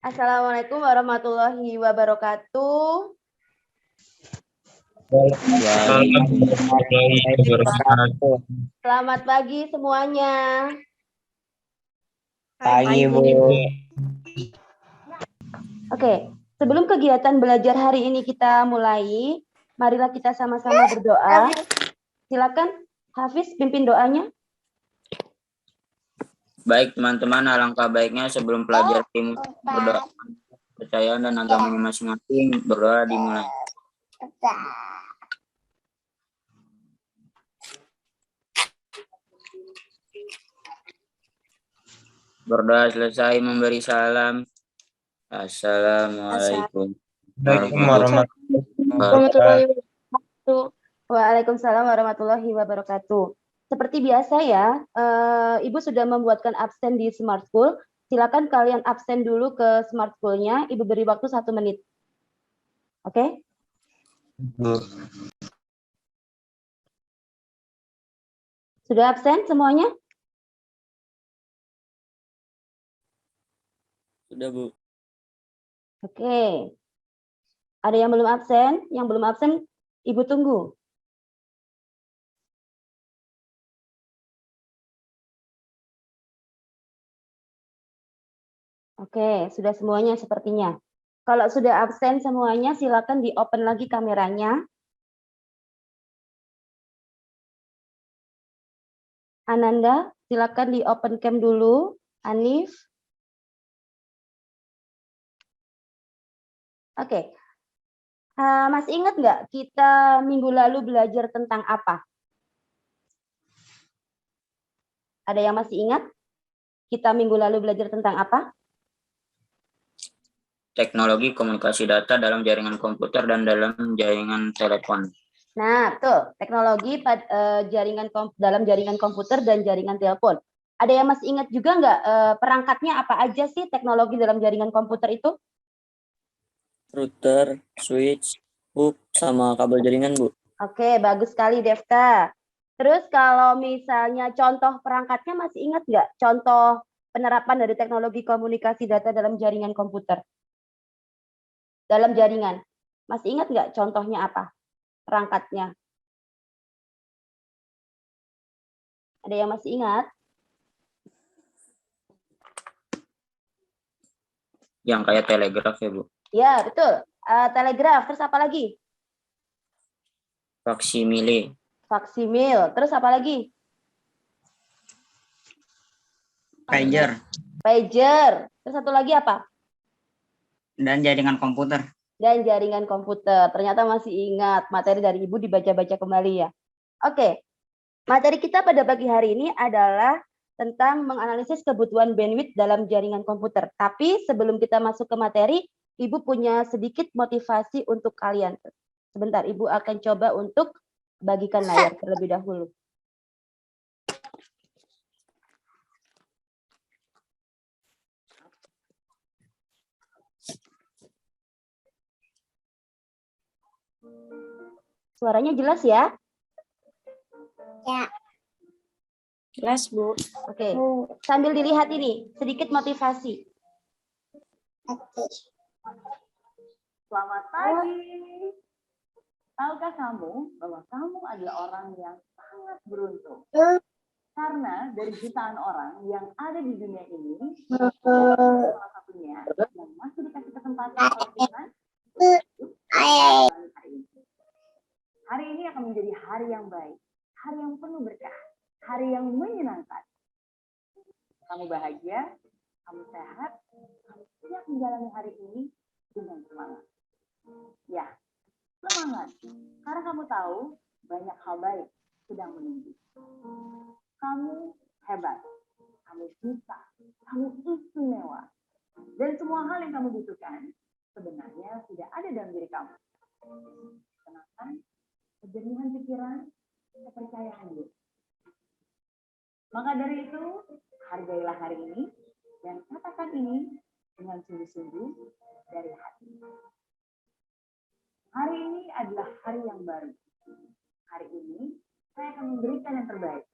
Assalamualaikum warahmatullahi wabarakatuh. Selamat pagi semuanya. Pagi, Bu. Oke, sebelum kegiatan belajar hari ini kita mulai, marilah kita sama-sama berdoa. Silakan Hafiz pimpin doanya. Baik teman-teman, alangkah baiknya sebelum pelajar berdoa kepercayaan dan agamanya masing-masing, berdoa dimulai. Berdoa selesai memberi salam. Assalamualaikum warahmatullahi wabarakatuh. Waalaikumsalam warahmatullahi wabarakatuh. Seperti biasa ya, Ibu sudah membuatkan absen di Smart School. Silakan kalian absen dulu ke Smart School-nya. Ibu beri waktu 1 menit. Oke? Sudah absen semuanya? Sudah, Bu. Oke. Ada yang belum absen? Yang belum absen, Ibu tunggu. Oke, sudah semuanya sepertinya. Kalau sudah absen semuanya, silakan di-open lagi kameranya. Ananda, silakan di-open cam dulu. Anif. Oke. Masih ingat nggak kita minggu lalu belajar tentang apa? Ada yang masih ingat? Kita minggu lalu belajar tentang apa? Teknologi komunikasi data dalam jaringan komputer dan dalam jaringan telepon. Nah, tuh, teknologi dalam jaringan komputer dan jaringan telepon. Ada yang masih ingat juga nggak perangkatnya apa aja sih teknologi dalam jaringan komputer itu? Router, switch, hub, sama kabel jaringan, Bu. Oke, bagus sekali, Devta. Terus kalau misalnya contoh perangkatnya masih ingat nggak? Contoh penerapan dari teknologi komunikasi data dalam jaringan komputer? Dalam jaringan. Masih ingat nggak contohnya apa? Perangkatnya. Ada yang masih ingat? Yang kayak telegraf ya, Bu. Ya, betul. Telegraf, terus apa lagi? Faksimile. Faksimil, terus apa lagi? Pager. Pager. Terus satu lagi apa? Dan jaringan komputer. Dan jaringan komputer. Ternyata masih ingat materi dari Ibu dibaca-baca kembali ya. Oke. Materi kita pada pagi hari ini adalah tentang menganalisis kebutuhan bandwidth dalam jaringan komputer. Tapi sebelum kita masuk ke materi, Ibu punya sedikit motivasi untuk kalian. Sebentar, Ibu akan coba untuk bagikan layar terlebih dahulu. Suaranya jelas ya? Ya. Jelas, Bu. Oke. Sambil dilihat ini, sedikit motivasi. Oke. Selamat pagi. Tahukah kamu bahwa kamu adalah orang yang sangat beruntung? Karena dari jutaan orang yang ada di dunia ini, salah satunya yang masih dikasih kesempatan oleh Tuhan, hari ini akan menjadi hari yang baik, hari yang penuh berkah, hari yang menyenangkan. Kamu bahagia, kamu sehat, kamu siap menjalani hari ini dengan semangat. Ya, semangat. Karena kamu tahu banyak hal baik sedang menunggu. Kamu hebat, kamu bisa, kamu istimewa. Dan semua hal yang kamu butuhkan sebenarnya sudah ada dalam diri kamu. Ketenangan, kejernihan pikiran, kepercayaan diri. Maka dari itu, hargailah hari ini dan katakan ini dengan sungguh-sungguh dari hati. Hari ini adalah hari yang baru. Hari ini saya akan memberikan yang terbaik.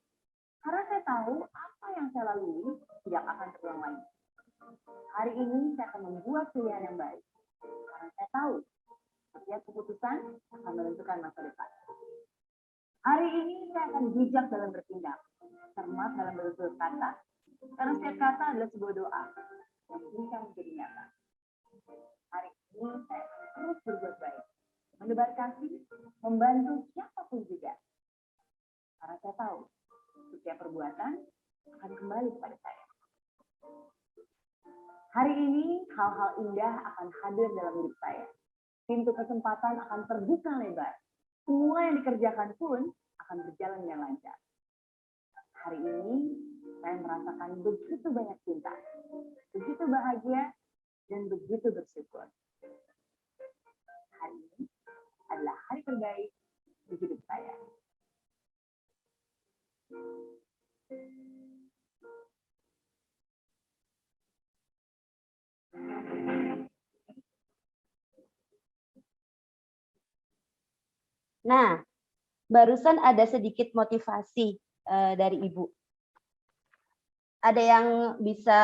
Karena saya tahu apa yang saya lalui tidak akan terulang lagi. Hari ini saya akan membuat pilihan yang baik. Karena saya tahu setiap keputusan akan menentukan masa depan. Hari ini saya akan bijak dalam bertindak, cermat dalam bertutur kata, karena setiap kata adalah sebuah doa yang bisa menjadi nyata. Hari ini saya akan terus berbuat baik, menebar kasih, membantu siapapun juga. Karena saya tahu setiap perbuatan akan kembali kepada saya. Hari ini hal-hal indah akan hadir dalam hidup saya. Pintu kesempatan akan terbuka lebar. Semua yang dikerjakan pun akan berjalan dengan lancar. Hari ini saya merasakan begitu banyak cinta, begitu bahagia, dan begitu bersyukur. Hari ini adalah hari terbaik di hidup saya. Nah, barusan ada sedikit motivasi dari Ibu. Ada yang bisa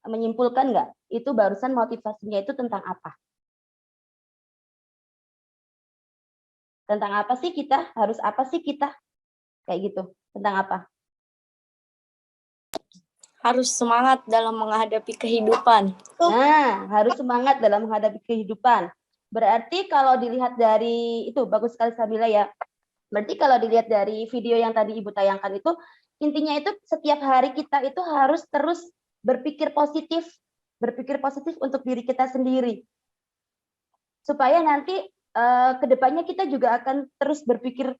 menyimpulkan nggak? Itu barusan motivasinya itu tentang apa? Tentang apa sih kita? Harus apa sih kita? Kayak gitu. Tentang apa? Harus semangat dalam menghadapi kehidupan. Nah, harus semangat dalam menghadapi kehidupan. Berarti kalau dilihat dari itu, bagus sekali Sabila ya. Berarti kalau dilihat dari video yang tadi Ibu tayangkan itu, intinya itu setiap hari kita itu harus terus berpikir positif untuk diri kita sendiri. Supaya nanti kedepannya kita juga akan terus berpikir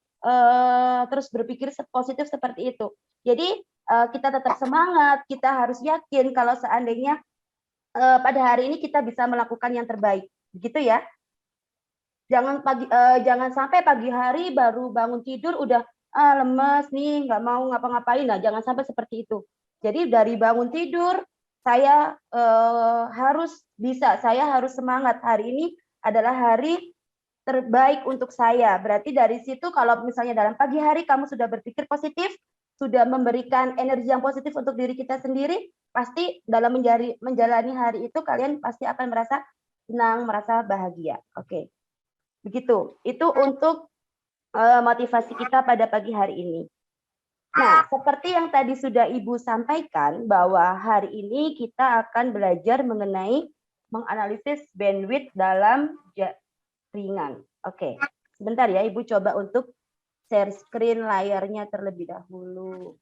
positif seperti itu. Jadi kita tetap semangat, kita harus yakin kalau seandainya pada hari ini kita bisa melakukan yang terbaik, begitu ya. Jangan sampai pagi hari baru bangun tidur udah lemes nih, nggak mau ngapa-ngapain. Nah, jangan sampai seperti itu. Jadi dari bangun tidur saya harus semangat. Hari ini adalah hari terbaik untuk saya. Berarti dari situ kalau misalnya dalam pagi hari kamu sudah berpikir positif, sudah memberikan energi yang positif untuk diri kita sendiri, pasti dalam menjalani hari itu kalian pasti akan merasa senang, merasa bahagia. Oke. Begitu. Itu untuk motivasi kita pada pagi hari ini. Nah, seperti yang tadi sudah Ibu sampaikan bahwa hari ini kita akan belajar mengenai menganalisis bandwidth dalam jaringan. Oke. Sebentar ya, Ibu coba untuk share screen layarnya terlebih dahulu.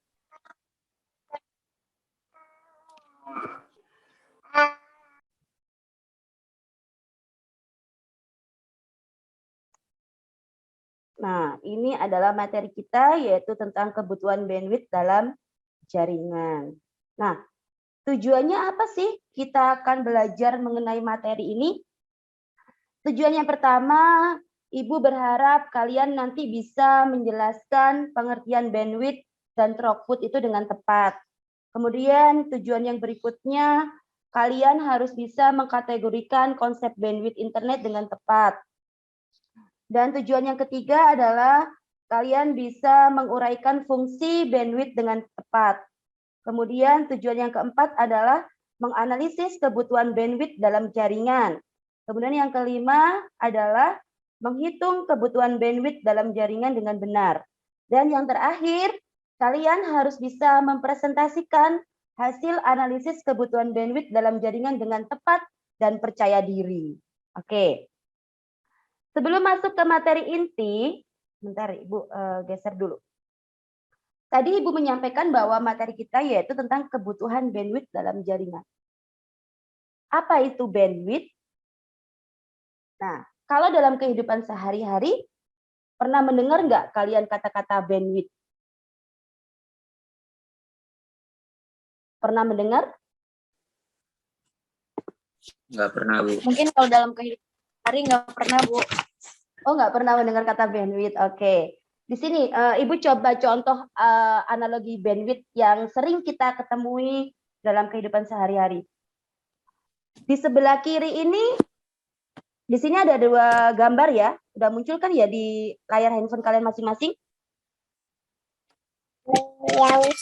Nah, ini adalah materi kita, yaitu tentang kebutuhan bandwidth dalam jaringan. Nah, tujuannya apa sih kita akan belajar mengenai materi ini? Tujuan yang pertama, Ibu berharap kalian nanti bisa menjelaskan pengertian bandwidth dan throughput itu dengan tepat. Kemudian tujuan yang berikutnya, kalian harus bisa mengkategorikan konsep bandwidth internet dengan tepat. Dan tujuan yang ketiga adalah kalian bisa menguraikan fungsi bandwidth dengan tepat. Kemudian tujuan yang keempat adalah menganalisis kebutuhan bandwidth dalam jaringan. Kemudian yang kelima adalah menghitung kebutuhan bandwidth dalam jaringan dengan benar. Dan yang terakhir, kalian harus bisa mempresentasikan hasil analisis kebutuhan bandwidth dalam jaringan dengan tepat dan percaya diri. Oke. Sebelum masuk ke materi inti, bentar Ibu geser dulu. Tadi Ibu menyampaikan bahwa materi kita yaitu tentang kebutuhan bandwidth dalam jaringan. Apa itu bandwidth? Nah, kalau dalam kehidupan sehari-hari, pernah mendengar nggak kalian kata-kata bandwidth? Pernah mendengar? Nggak pernah, Bu. Mungkin kalau dalam kehidupan hari nggak pernah, Bu. Oh, nggak pernah mendengar kata bandwidth. Oke. Di sini Ibu coba contoh analogi bandwidth yang sering kita ketemui dalam kehidupan sehari-hari. Di sebelah kiri ini, di sini ada dua gambar ya. Udah muncul kan ya di layar handphone kalian masing-masing? Yang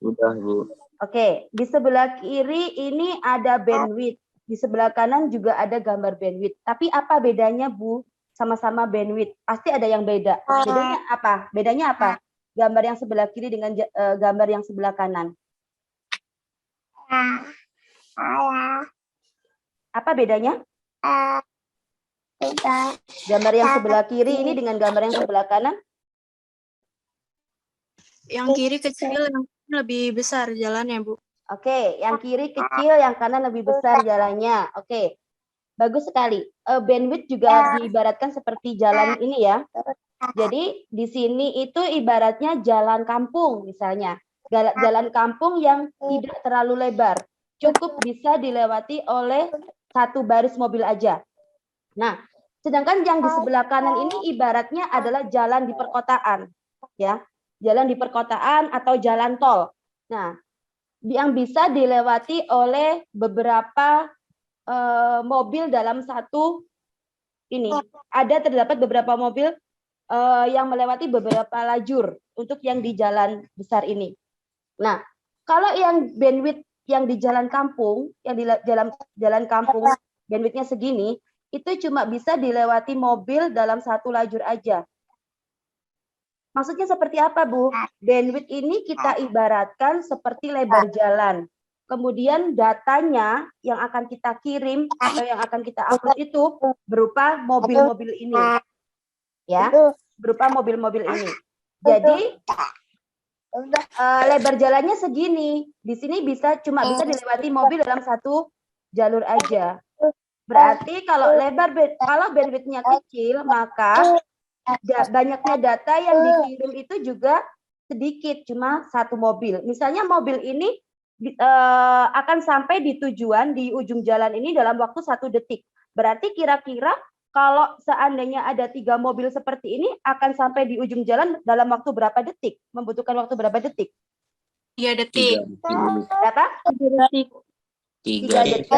Udah, Bu. Oke, di sebelah kiri ini ada bandwidth. Di sebelah kanan juga ada gambar bandwidth. Tapi apa bedanya, Bu? Sama-sama bandwidth. Pasti ada yang beda. Bedanya apa? Bedanya apa? Gambar yang sebelah kiri dengan gambar yang sebelah kanan. Apa bedanya? Gambar yang sebelah kiri ini dengan gambar yang sebelah kanan? Yang kiri kecil, yang kanan lebih besar jalannya, Bu. Oke, yang kiri kecil, yang kanan lebih besar jalannya. Oke, bagus sekali. Bandwidth juga diibaratkan seperti jalan ini ya. Jadi di sini itu ibaratnya jalan kampung misalnya. Jalan kampung yang tidak terlalu lebar. Cukup bisa dilewati oleh satu baris mobil aja. Nah, sedangkan yang di sebelah kanan ini ibaratnya adalah jalan di perkotaan. Ya, jalan di perkotaan atau jalan tol. Nah, yang bisa dilewati oleh beberapa mobil dalam satu ini. Ada terdapat beberapa mobil yang melewati beberapa lajur untuk yang di jalan besar ini. Nah, kalau yang bandwidth yang di jalan kampung, yang di jalan kampung bandwidthnya segini, itu cuma bisa dilewati mobil dalam satu lajur aja. Maksudnya seperti apa, Bu? Bandwidth ini kita ibaratkan seperti lebar jalan. Kemudian datanya yang akan kita kirim atau yang akan kita upload itu berupa mobil-mobil ini. Ya, berupa mobil-mobil ini. Jadi lebar jalannya segini. Di sini cuma bisa dilewati mobil dalam satu jalur aja. Berarti kalau bandwidth-nya kecil, maka banyaknya data yang dikirim itu juga sedikit, cuma satu mobil. Misalnya mobil ini akan sampai di tujuan di ujung jalan ini dalam waktu 1 detik. Berarti kira-kira kalau seandainya ada 3 mobil seperti ini akan sampai di ujung jalan dalam waktu berapa detik? Membutuhkan waktu berapa detik? 3 detik. Berapa? 3 detik. 3 detik.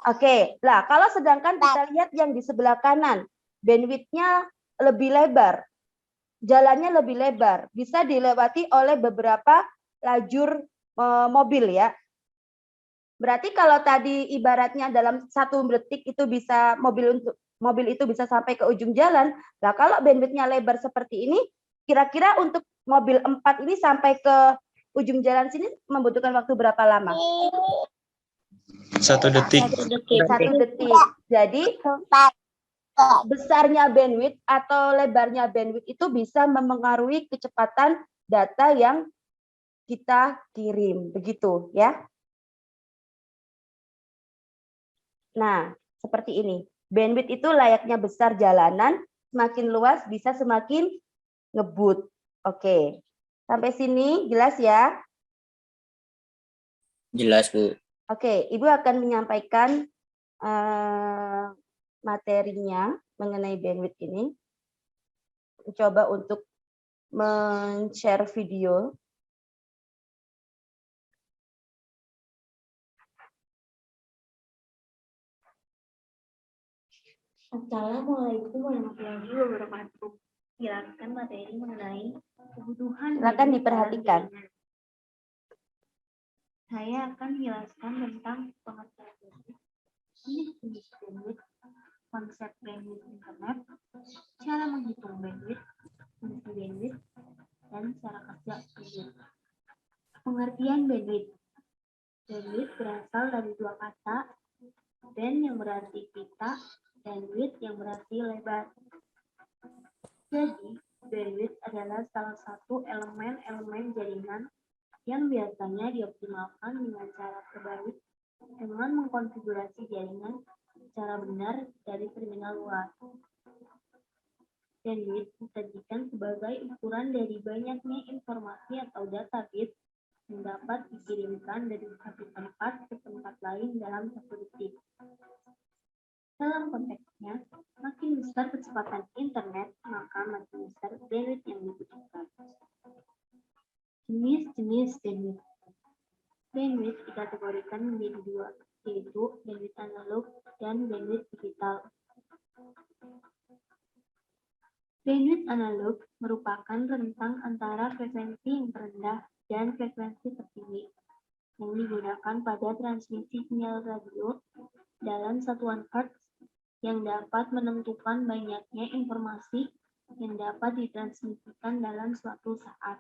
Oke, lah kalau sedangkan kita lihat yang di sebelah kanan, bandwidth-nya lebih lebar, jalannya lebih lebar, bisa dilewati oleh beberapa lajur mobil ya. Berarti kalau tadi ibaratnya dalam 1 detik itu bisa mobil itu bisa sampai ke ujung jalan. Nah, kalau bandwidth-nya lebar seperti ini, kira-kira untuk mobil 4 ini sampai ke ujung jalan sini membutuhkan waktu berapa lama? 1 detik. 1 detik. Jadi besarnya bandwidth atau lebarnya bandwidth itu bisa mempengaruhi kecepatan data yang kita kirim, begitu ya. Nah, seperti ini. Bandwidth itu layaknya besar jalanan, semakin luas bisa semakin ngebut. Oke. Sampai sini jelas ya? Jelas, Bu. Oke, Ibu akan menyampaikan materinya mengenai bandwidth ini. Coba untuk men-share video. Assalamualaikum warahmatullahi wabarakatuh. Silakan materi mengenai kebutuhan. Silakan diperhatikan. Saya akan menjelaskan tentang pengertian bandwidth, jenis bandwidth, konsep bandwidth internet, cara menghitung bandwidth, fungsi bandwidth, dan cara kerja bandwidth. Pengertian bandwidth. Bandwidth berasal dari 2 kata, band yang berarti pita, dan width yang berarti lebar. Jadi, bandwidth adalah salah satu elemen-elemen jaringan yang biasanya dioptimalkan dengan cara terbaik dengan mengkonfigurasi jaringan secara benar dari terminal luar. Bandwidth disajikan sebagai ukuran dari banyaknya informasi atau data bit yang dapat dikirimkan dari satu tempat ke tempat lain dalam 1 detik. Dalam konteksnya, makin besar kecepatan internet, maka makin besar bandwidth yang dibutuhkan. Jenis-jenis bandwidth. Bandwidth dikategorikan menjadi 2, yaitu bandwidth analog dan bandwidth digital. Bandwidth analog merupakan rentang antara frekuensi yang terendah dan frekuensi tertinggi. yang digunakan pada transmisi sinyal radio dalam satuan hertz yang dapat menentukan banyaknya informasi yang dapat ditransmisikan dalam suatu saat.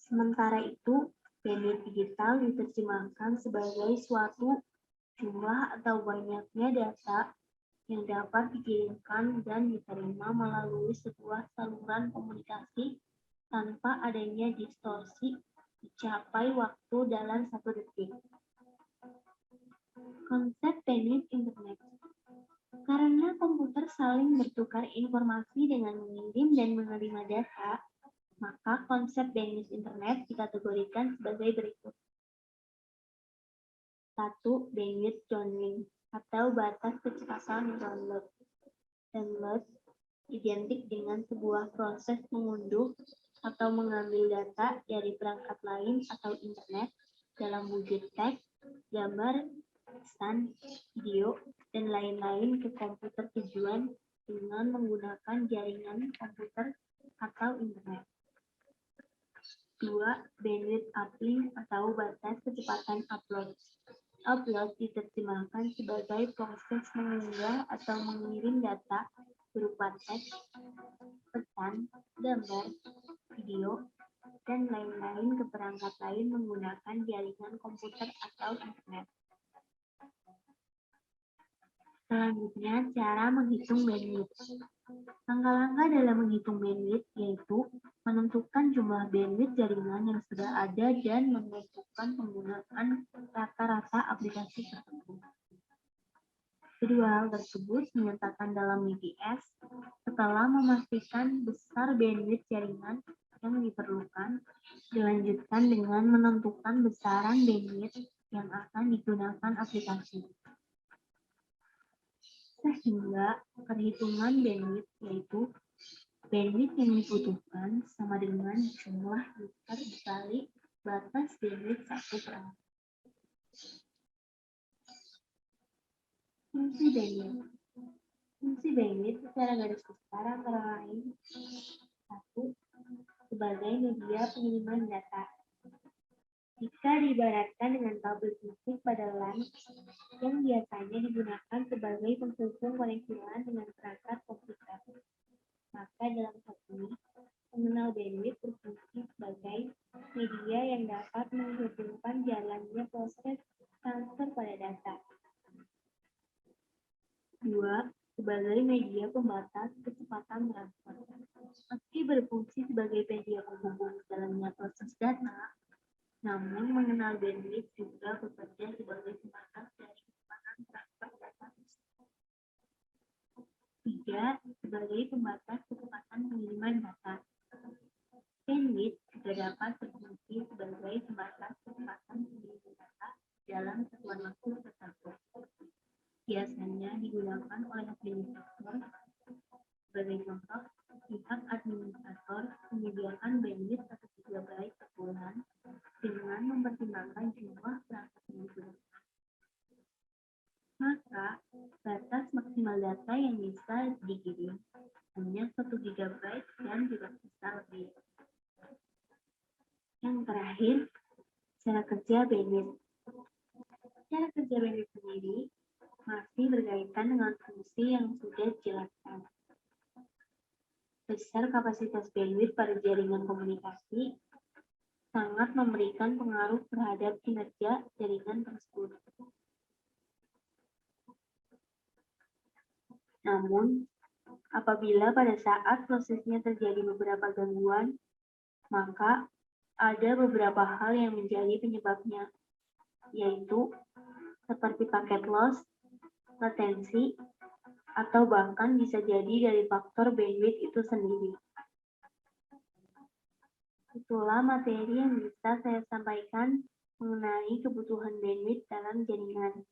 Sementara itu, bandwidth digital diterjemahkan sebagai suatu jumlah atau banyaknya data yang dapat dikirimkan dan diterima melalui sebuah saluran komunikasi tanpa adanya distorsi mencapai waktu dalam 1 detik. Konsep bandwidth internet. Karena komputer saling bertukar informasi dengan mengirim dan menerima data, maka konsep bandwidth internet dikategorikan sebagai berikut. 1. Bandwidth downlink atau batas kecepatan download. Download identik dengan sebuah proses mengunduh atau mengambil data dari perangkat lain atau internet dalam wujud teks, gambar, pesan, video, dan lain-lain ke komputer tujuan dengan menggunakan jaringan komputer atau internet. 2. Bandwidth uplink atau batas kecepatan upload. Upload diterjemahkan sebagai proses mengunggah atau mengirim data berupa teks, pesan, gambar, video, dan lain-lain ke perangkat lain menggunakan jaringan komputer atau internet. Selanjutnya, cara menghitung bandwidth. Langkah-langkah dalam menghitung bandwidth yaitu menentukan jumlah bandwidth jaringan yang sudah ada dan menentukan penggunaan rata-rata aplikasi tertentu. Kedua hal tersebut dinyatakan dalam WGS setelah memastikan besar bandwidth jaringan yang diperlukan, dilanjutkan dengan menentukan besaran bandwidth yang akan digunakan aplikasi. Sehingga perhitungan bandwidth yaitu bandwidth yang dibutuhkan sama dengan jumlah user dikali batas bandwidth satu perangkat. Fungsi bandwidth. Fungsi bandwidth secara garis besar antara lain 1. Sebagai media pengiriman data. Jika diibaratkan dengan kabel listrik pada LAN yang biasanya digunakan sebagai penghubung koneksi LAN dengan perangkat komputer, maka dalam hal ini pengenal bandwidth berfungsi sebagai media yang dapat menghubungkan jalannya proses transfer pada data. 2. Sebagai media pembatas kecepatan transfer. Meski berfungsi sebagai media penghubung jalannya proses data, namun mengenal bandwidth juga bekerja sebagai pembatas dari kecepatan transfer data. 3. Sebagai pembatas kecepatan pengiriman data. Bandwidth juga dapat berfungsi sebagai pembatas kecepatan pengiriman data dalam satuan waktu tertentu. Biasanya digunakan oleh administrator. Sebagai contoh, pihak administrator menyediakan bandwidth 1 GB per bulan dengan mempertimbangkan jumlah perangkat yang digunakan. Maka, batas maksimal data yang bisa dikirim hanya 1 GB dan tidak bisa lebih. Yang terakhir, cara kerja bandwidth. Cara kerja bandwidth sendiri masih berkaitan dengan fungsi yang sudah dijelaskan. Besar kapasitas bandwidth pada jaringan komunikasi sangat memberikan pengaruh terhadap kinerja jaringan tersebut. Namun, apabila pada saat prosesnya terjadi beberapa gangguan, maka ada beberapa hal yang menjadi penyebabnya, yaitu seperti paket loss, latensi, atau bahkan bisa jadi dari faktor bandwidth itu sendiri. Itulah materi yang bisa saya sampaikan mengenai kebutuhan bandwidth dalam jaringan.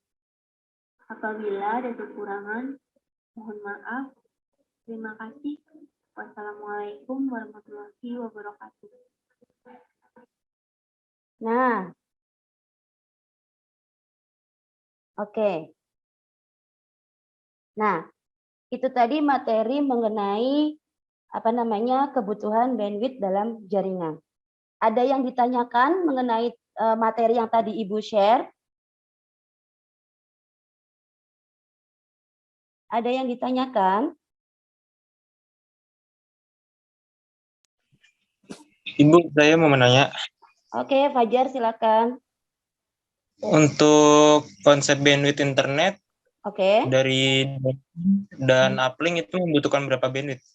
Apabila ada kekurangan, mohon maaf. Terima kasih. Wassalamualaikum warahmatullahi wabarakatuh. Nah, oke. Nah, itu tadi materi mengenai kebutuhan bandwidth dalam jaringan. Ada yang ditanyakan mengenai materi yang tadi Ibu share? Ada yang ditanyakan? Ibu, saya mau menanya, Oke, Fajar silakan. untuk konsep bandwidth internet Oke. dari dan uplink itu membutuhkan berapa bandwidth?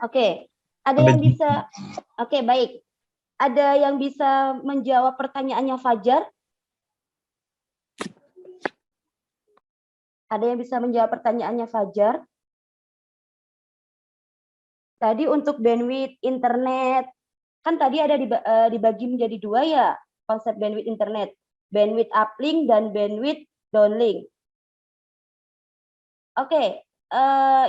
Oke. Ada yang bisa? Oke, baik. Ada yang bisa menjawab pertanyaannya Fajar? Ada yang bisa menjawab pertanyaannya Fajar? Tadi untuk bandwidth internet, kan tadi ada dibagi menjadi dua ya, konsep bandwidth internet. Bandwidth uplink dan bandwidth downlink. Oke,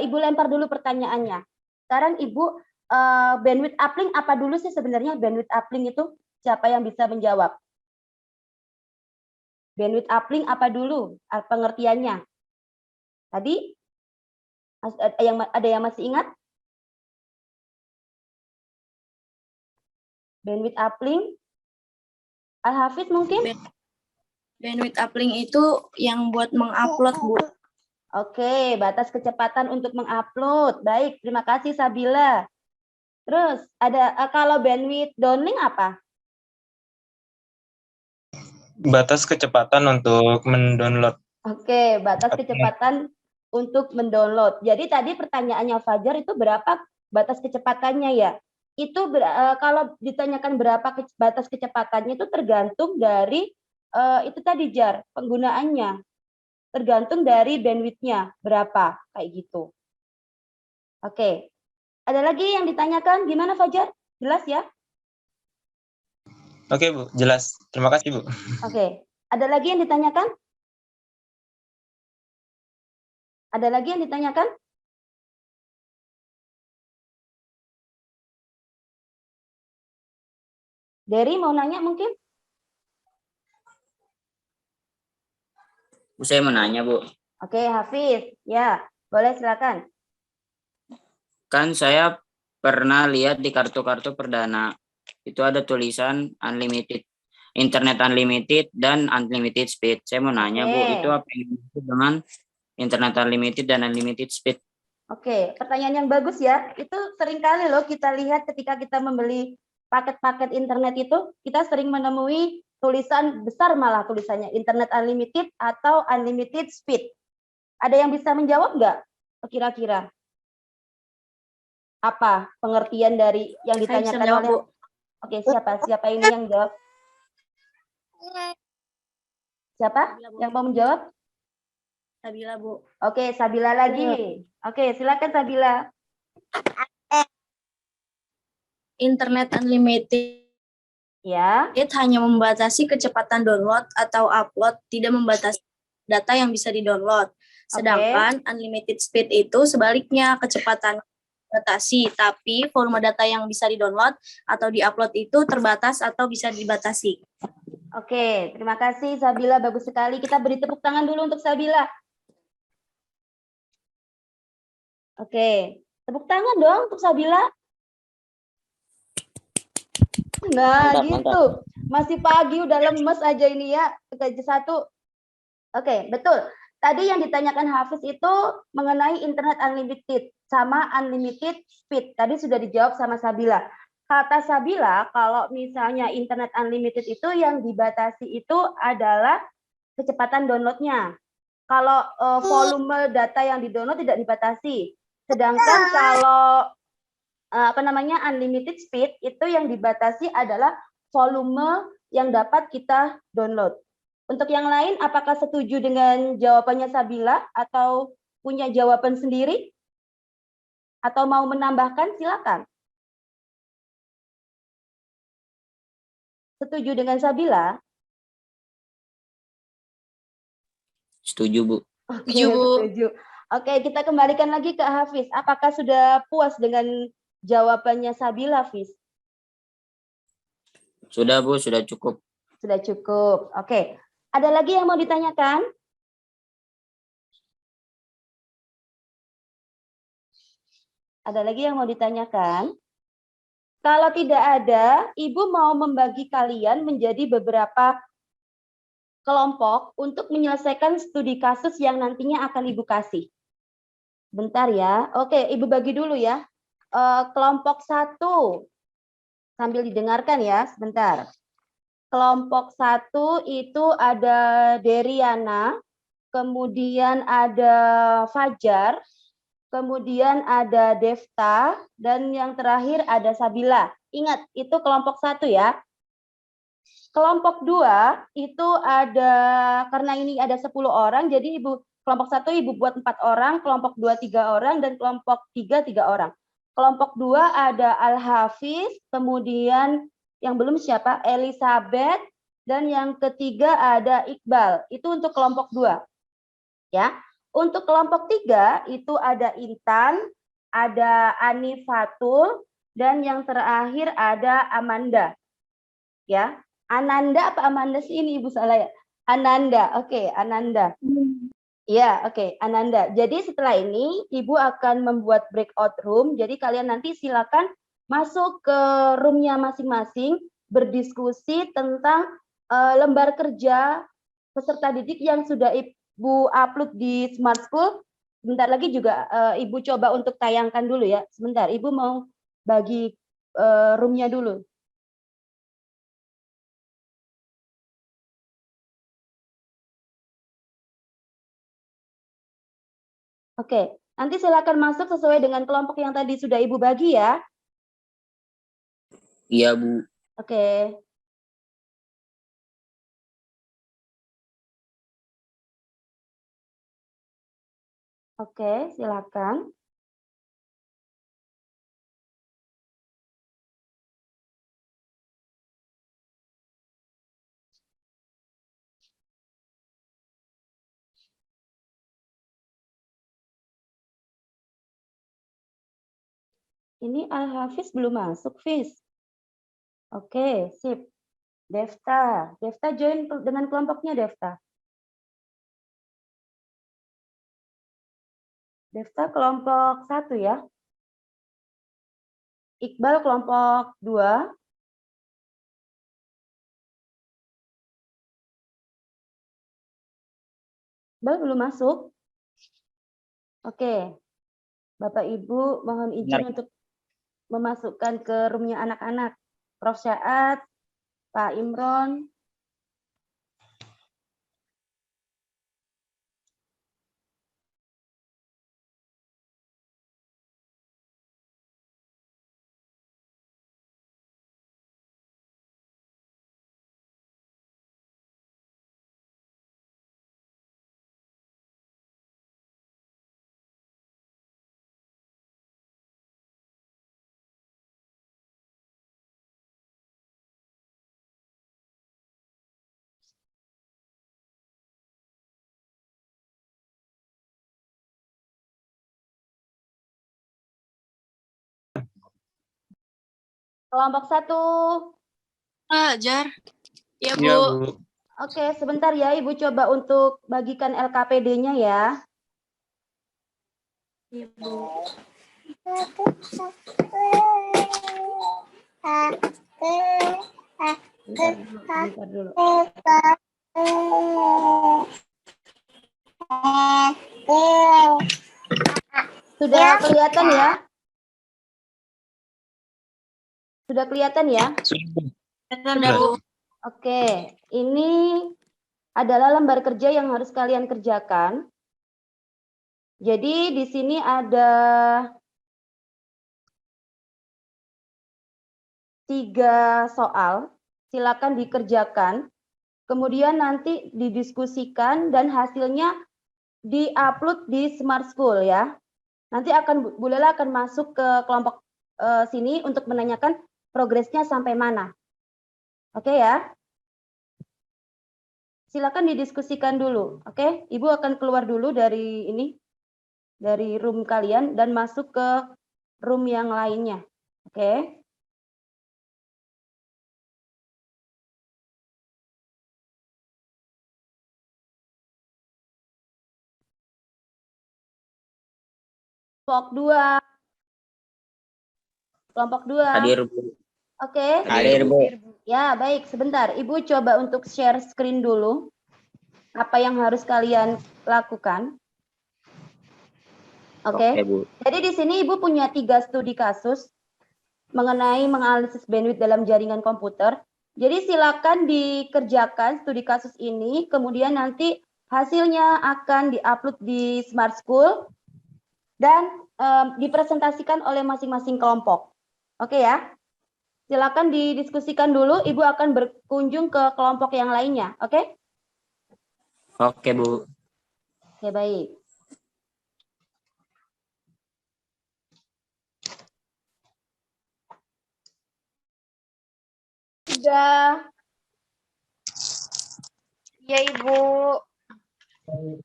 Ibu lempar dulu pertanyaannya. Sekarang Ibu, bandwidth uplink apa dulu sih sebenarnya bandwidth uplink itu? Siapa yang bisa menjawab? Bandwidth uplink apa dulu pengertiannya? Tadi ada yang masih ingat? Bandwidth uplink? Al-Hafiz mungkin? Bandwidth uplink itu yang buat mengupload, Bu. Oke, batas kecepatan untuk mengupload. Baik, terima kasih Sabila. Terus ada kalau bandwidth downlink apa? Batas kecepatan untuk mendownload. Oke, batas kecepatan untuk mendownload. Jadi tadi pertanyaannya Fajar itu berapa batas kecepatannya ya? Itu kalau ditanyakan berapa batas kecepatannya itu tergantung dari itu tadi Jar, penggunaannya. Tergantung dari bandwidth-nya berapa, kayak gitu. Oke. Ada lagi yang ditanyakan? Gimana Fajar? Jelas ya? Oke, Bu, jelas. Terima kasih, Bu. Oke. Ada lagi yang ditanyakan? Ada lagi yang ditanyakan? Dery mau nanya mungkin? Bu, saya mau nanya, Bu. Oke, Hafiz. Ya, boleh silakan. Kan saya pernah lihat di kartu-kartu perdana, itu ada tulisan unlimited, internet unlimited dan unlimited speed. Saya mau nanya, Bu, itu apa yang dimaksud dengan internet unlimited dan unlimited speed? Oke, pertanyaan yang bagus ya. Itu seringkali loh kita lihat ketika kita membeli paket-paket internet itu, kita sering menemui tulisan besar malah tulisannya internet unlimited atau unlimited speed. Ada yang bisa menjawab nggak kira-kira? Apa pengertian dari yang ditanyakan oleh? Oke, siapa ini yang jawab? Siapa yang mau menjawab? Sabila, Bu. Oke, Sabila lagi. Oke, silakan Sabila. Internet unlimited Ya. hanya membatasi kecepatan download atau upload, tidak membatasi data yang bisa di-download. Sedangkan unlimited speed itu sebaliknya, kecepatan batasi, tapi volume data yang bisa di-download atau di-upload itu terbatas atau bisa dibatasi. Oke, terima kasih Sabila, bagus sekali. Kita beri tepuk tangan dulu untuk Sabila. Oke, tepuk tangan dong untuk Sabila. Nah, Mantap, gitu. mantap. Masih pagi udah lemes aja ini ya. Satu. Oke, betul. Tadi yang ditanyakan Hafiz itu mengenai internet unlimited sama unlimited speed. Tadi sudah dijawab sama Sabila. Kata Sabila, kalau misalnya internet unlimited itu yang dibatasi itu adalah kecepatan downloadnya. Kalau volume data yang di-download tidak dibatasi. Sedangkan kalau unlimited speed itu yang dibatasi adalah volume yang dapat kita download. Untuk yang lain, apakah setuju dengan jawabannya Sabila atau punya jawaban sendiri? Atau mau menambahkan, silakan. Setuju dengan Sabila? Setuju, Bu. Oke, setuju. Oke, kita kembalikan lagi ke Hafiz. Apakah sudah puas dengan jawabannya Sabila, Hafiz? Sudah, Bu, sudah cukup. Sudah cukup. Oke. Ada lagi yang mau ditanyakan? Ada lagi yang mau ditanyakan? Kalau tidak ada, Ibu mau membagi kalian menjadi beberapa kelompok untuk menyelesaikan studi kasus yang nantinya akan Ibu kasih. Bentar ya. Oke, Ibu bagi dulu ya. Kelompok 1. Sambil didengarkan ya, sebentar. Kelompok 1 itu ada Deriana, kemudian ada Fajar, kemudian ada Devta, dan yang terakhir ada Sabila. Ingat, itu kelompok 1 ya. Kelompok 2 itu ada, karena ini ada 10 orang, jadi kelompok 1 Ibu buat 4 orang, kelompok 2 3 orang, dan kelompok 3 3 orang. Kelompok 2 ada Al-Hafiz, kemudian yang belum siapa? Elizabeth, dan yang ketiga ada Iqbal. Itu untuk kelompok 2. Ya. Untuk kelompok 3 itu ada Intan, ada Anifatul, dan yang terakhir ada Amanda. Ya. Ananda apa Amanda sih ini Ibu salah ya? Ananda. Oke, Ananda. Ya, oke, Ananda. Jadi setelah ini Ibu akan membuat breakout room. Jadi kalian nanti silakan masuk ke roomnya masing-masing, berdiskusi tentang lembar kerja peserta didik yang sudah Ibu upload di Smart School. Sebentar lagi juga Ibu coba untuk tayangkan dulu ya. Sebentar, Ibu mau bagi roomnya dulu. Oke, nanti silakan masuk sesuai dengan kelompok yang tadi sudah Ibu bagi ya. Iya, Bu. Oke. Oke, silakan. Ini Al-Hafiz belum masuk, Fiz. Oke, sip. Devta. Devta join dengan kelompoknya, Devta. Devta kelompok 1 ya. Iqbal kelompok 2. Iqbal belum masuk. Oke. Bapak Ibu mohon izin untuk memasukkan ke roomnya anak-anak. Prof. Syaad, Pak Imron. Kelompok 1. Ajar. Ya, Bu. Iya, Bu. Oke, sebentar ya Ibu coba untuk bagikan LKPD-nya ya. Iya, Bu. Bentar dulu. Sudah kelihatan ya? Sudah kelihatan ya? Sudah, Bu. Oke, ini adalah lembar kerja yang harus kalian kerjakan. Jadi di sini ada 3 soal, silakan dikerjakan. Kemudian nanti didiskusikan dan hasilnya di-upload di Smart School ya. Nanti Bu Lela akan masuk ke kelompok sini untuk menanyakan progresnya sampai mana. Oke ya? Silakan didiskusikan dulu. Oke, Ibu akan keluar dulu dari ini, dari room kalian dan masuk ke room yang lainnya. Oke. Kelompok 2. Kelompok 2. Hadir, Bu. Oke. Hadir, Bu. Ya, baik. Sebentar. Ibu coba untuk share screen dulu. Apa yang harus kalian lakukan? Oke. Oke, Bu. Jadi di sini Ibu punya 3 studi kasus mengenai menganalisis bandwidth dalam jaringan komputer. Jadi silakan dikerjakan studi kasus ini, kemudian nanti hasilnya akan diupload di Smart School dan dipresentasikan oleh masing-masing kelompok. Oke ya? Silakan didiskusikan dulu, Ibu akan berkunjung ke kelompok yang lainnya. Oke? Oke, Bu. Oke, baik. Sudah. Ya, Ibu.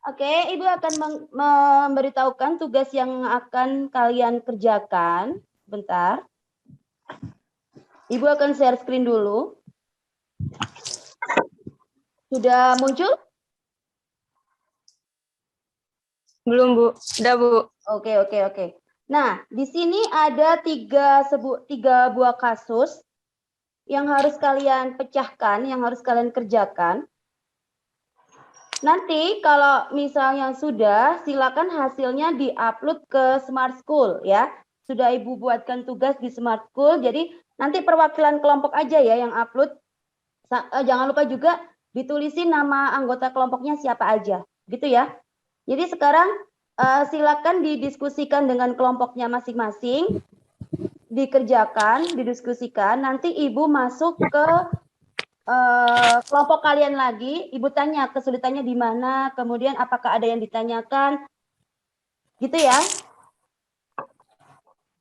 Oke, Ibu akan memberitahukan tugas yang akan kalian kerjakan. Bentar. Ibu akan share screen dulu. Sudah muncul? Belum, Bu. Udah, Bu. Oke. Nah, di sini ada tiga buah kasus yang harus kalian pecahkan, yang harus kalian kerjakan. Nanti kalau misalnya sudah, silakan hasilnya diupload ke Smart School ya. Sudah Ibu buatkan tugas di Smart School, jadi nanti perwakilan kelompok aja ya yang upload. Jangan lupa juga ditulisin nama anggota kelompoknya siapa aja, gitu ya. Jadi sekarang silakan didiskusikan dengan kelompoknya masing-masing, dikerjakan, didiskusikan. Nanti Ibu masuk ke kelompok kalian lagi, Ibu tanya kesulitannya di mana, kemudian apakah ada yang ditanyakan, gitu ya.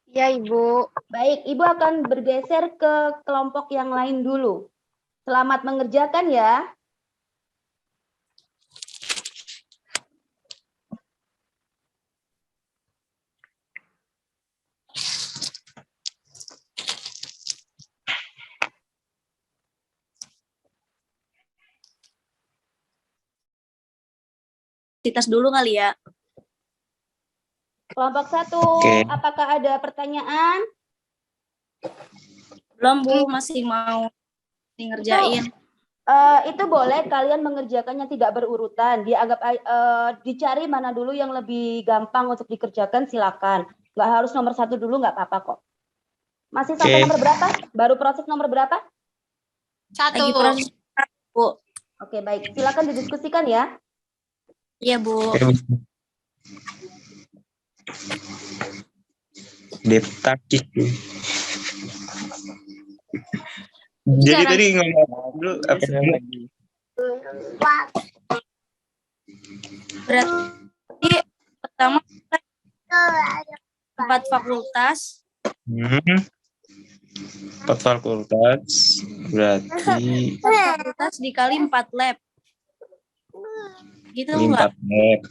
Ya, Ibu. Baik, Ibu akan bergeser ke kelompok yang lain dulu. Selamat mengerjakan ya. Aktivitas dulu kali ya. Kelompok 1, Oke. apakah ada pertanyaan? Belum, Bu, masih mau ngerjain. Itu boleh kalian mengerjakannya tidak berurutan. Dianggap dicari mana dulu yang lebih gampang untuk dikerjakan, silakan. Nggak harus nomor 1 dulu, nggak apa-apa kok. Masih sampai Oke. nomor berapa? Baru proses nomor berapa? Lagi proses, Bu. Oke, baik. Silakan didiskusikan ya. Iya, Bu. Oke, Bu. Detakik. Jadi tadi ngomong dulu apa dulu? Berarti pertama 4 fakultas. 4 fakultas berarti 4 fakultas dikali 4 lab. Gitu 4 enggak? lab.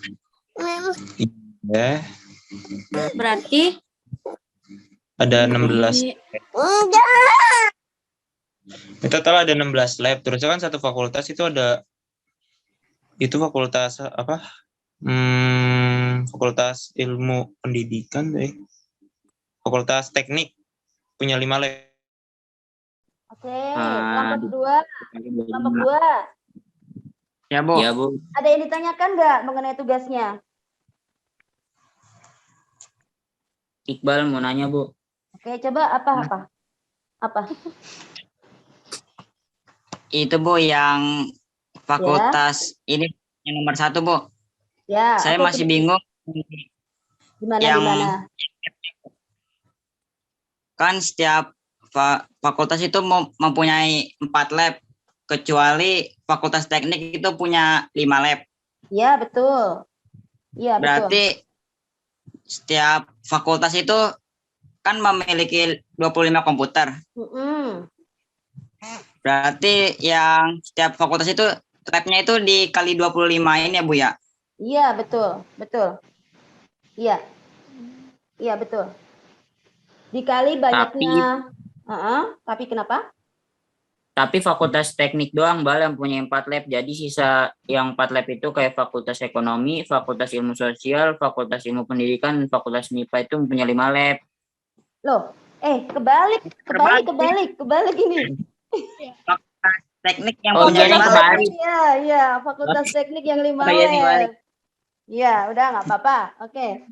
Ya, Berarti ada 16. ini Ini total ada 16 lab. Terus kan satu fakultas itu ada fakultas apa? Fakultas ilmu pendidikan deh. Fakultas teknik punya 5 lab. Oke, kelompok 2. Kelompok 2. Ya, Bu. Ya, Bu. Ada yang ditanyakan nggak mengenai tugasnya? Iqbal mau nanya, Bu. Oke, coba apa? Itu, Bu, yang fakultas ini yang nomor 1, Bu. Ya. Saya oke, masih bingung. Gimana? Kan setiap fakultas itu mempunyai 4 lab, kecuali fakultas teknik itu punya 5 lab. Iya, betul. Iya, betul. Berarti setiap fakultas itu kan memiliki 25 komputer. Berarti yang setiap fakultas itu labnya itu dikali 25 ini ya, Bu ya? Iya, betul. Iya, betul. Dikali banyaknya. Tapi kenapa? Tapi fakultas teknik doang Bal yang punya 4 lab. Jadi sisa yang 4 lab itu kayak fakultas ekonomi, fakultas ilmu sosial, fakultas ilmu pendidikan, fakultas MIPA itu punya 5 lab. Loh, Kebalik ini. Teknik yang Oh, punya iya, kebalik. Iya, Fakultas Teknik yang 5 Oh, iya, dibalik. Iya, udah nggak apa-apa. Oke.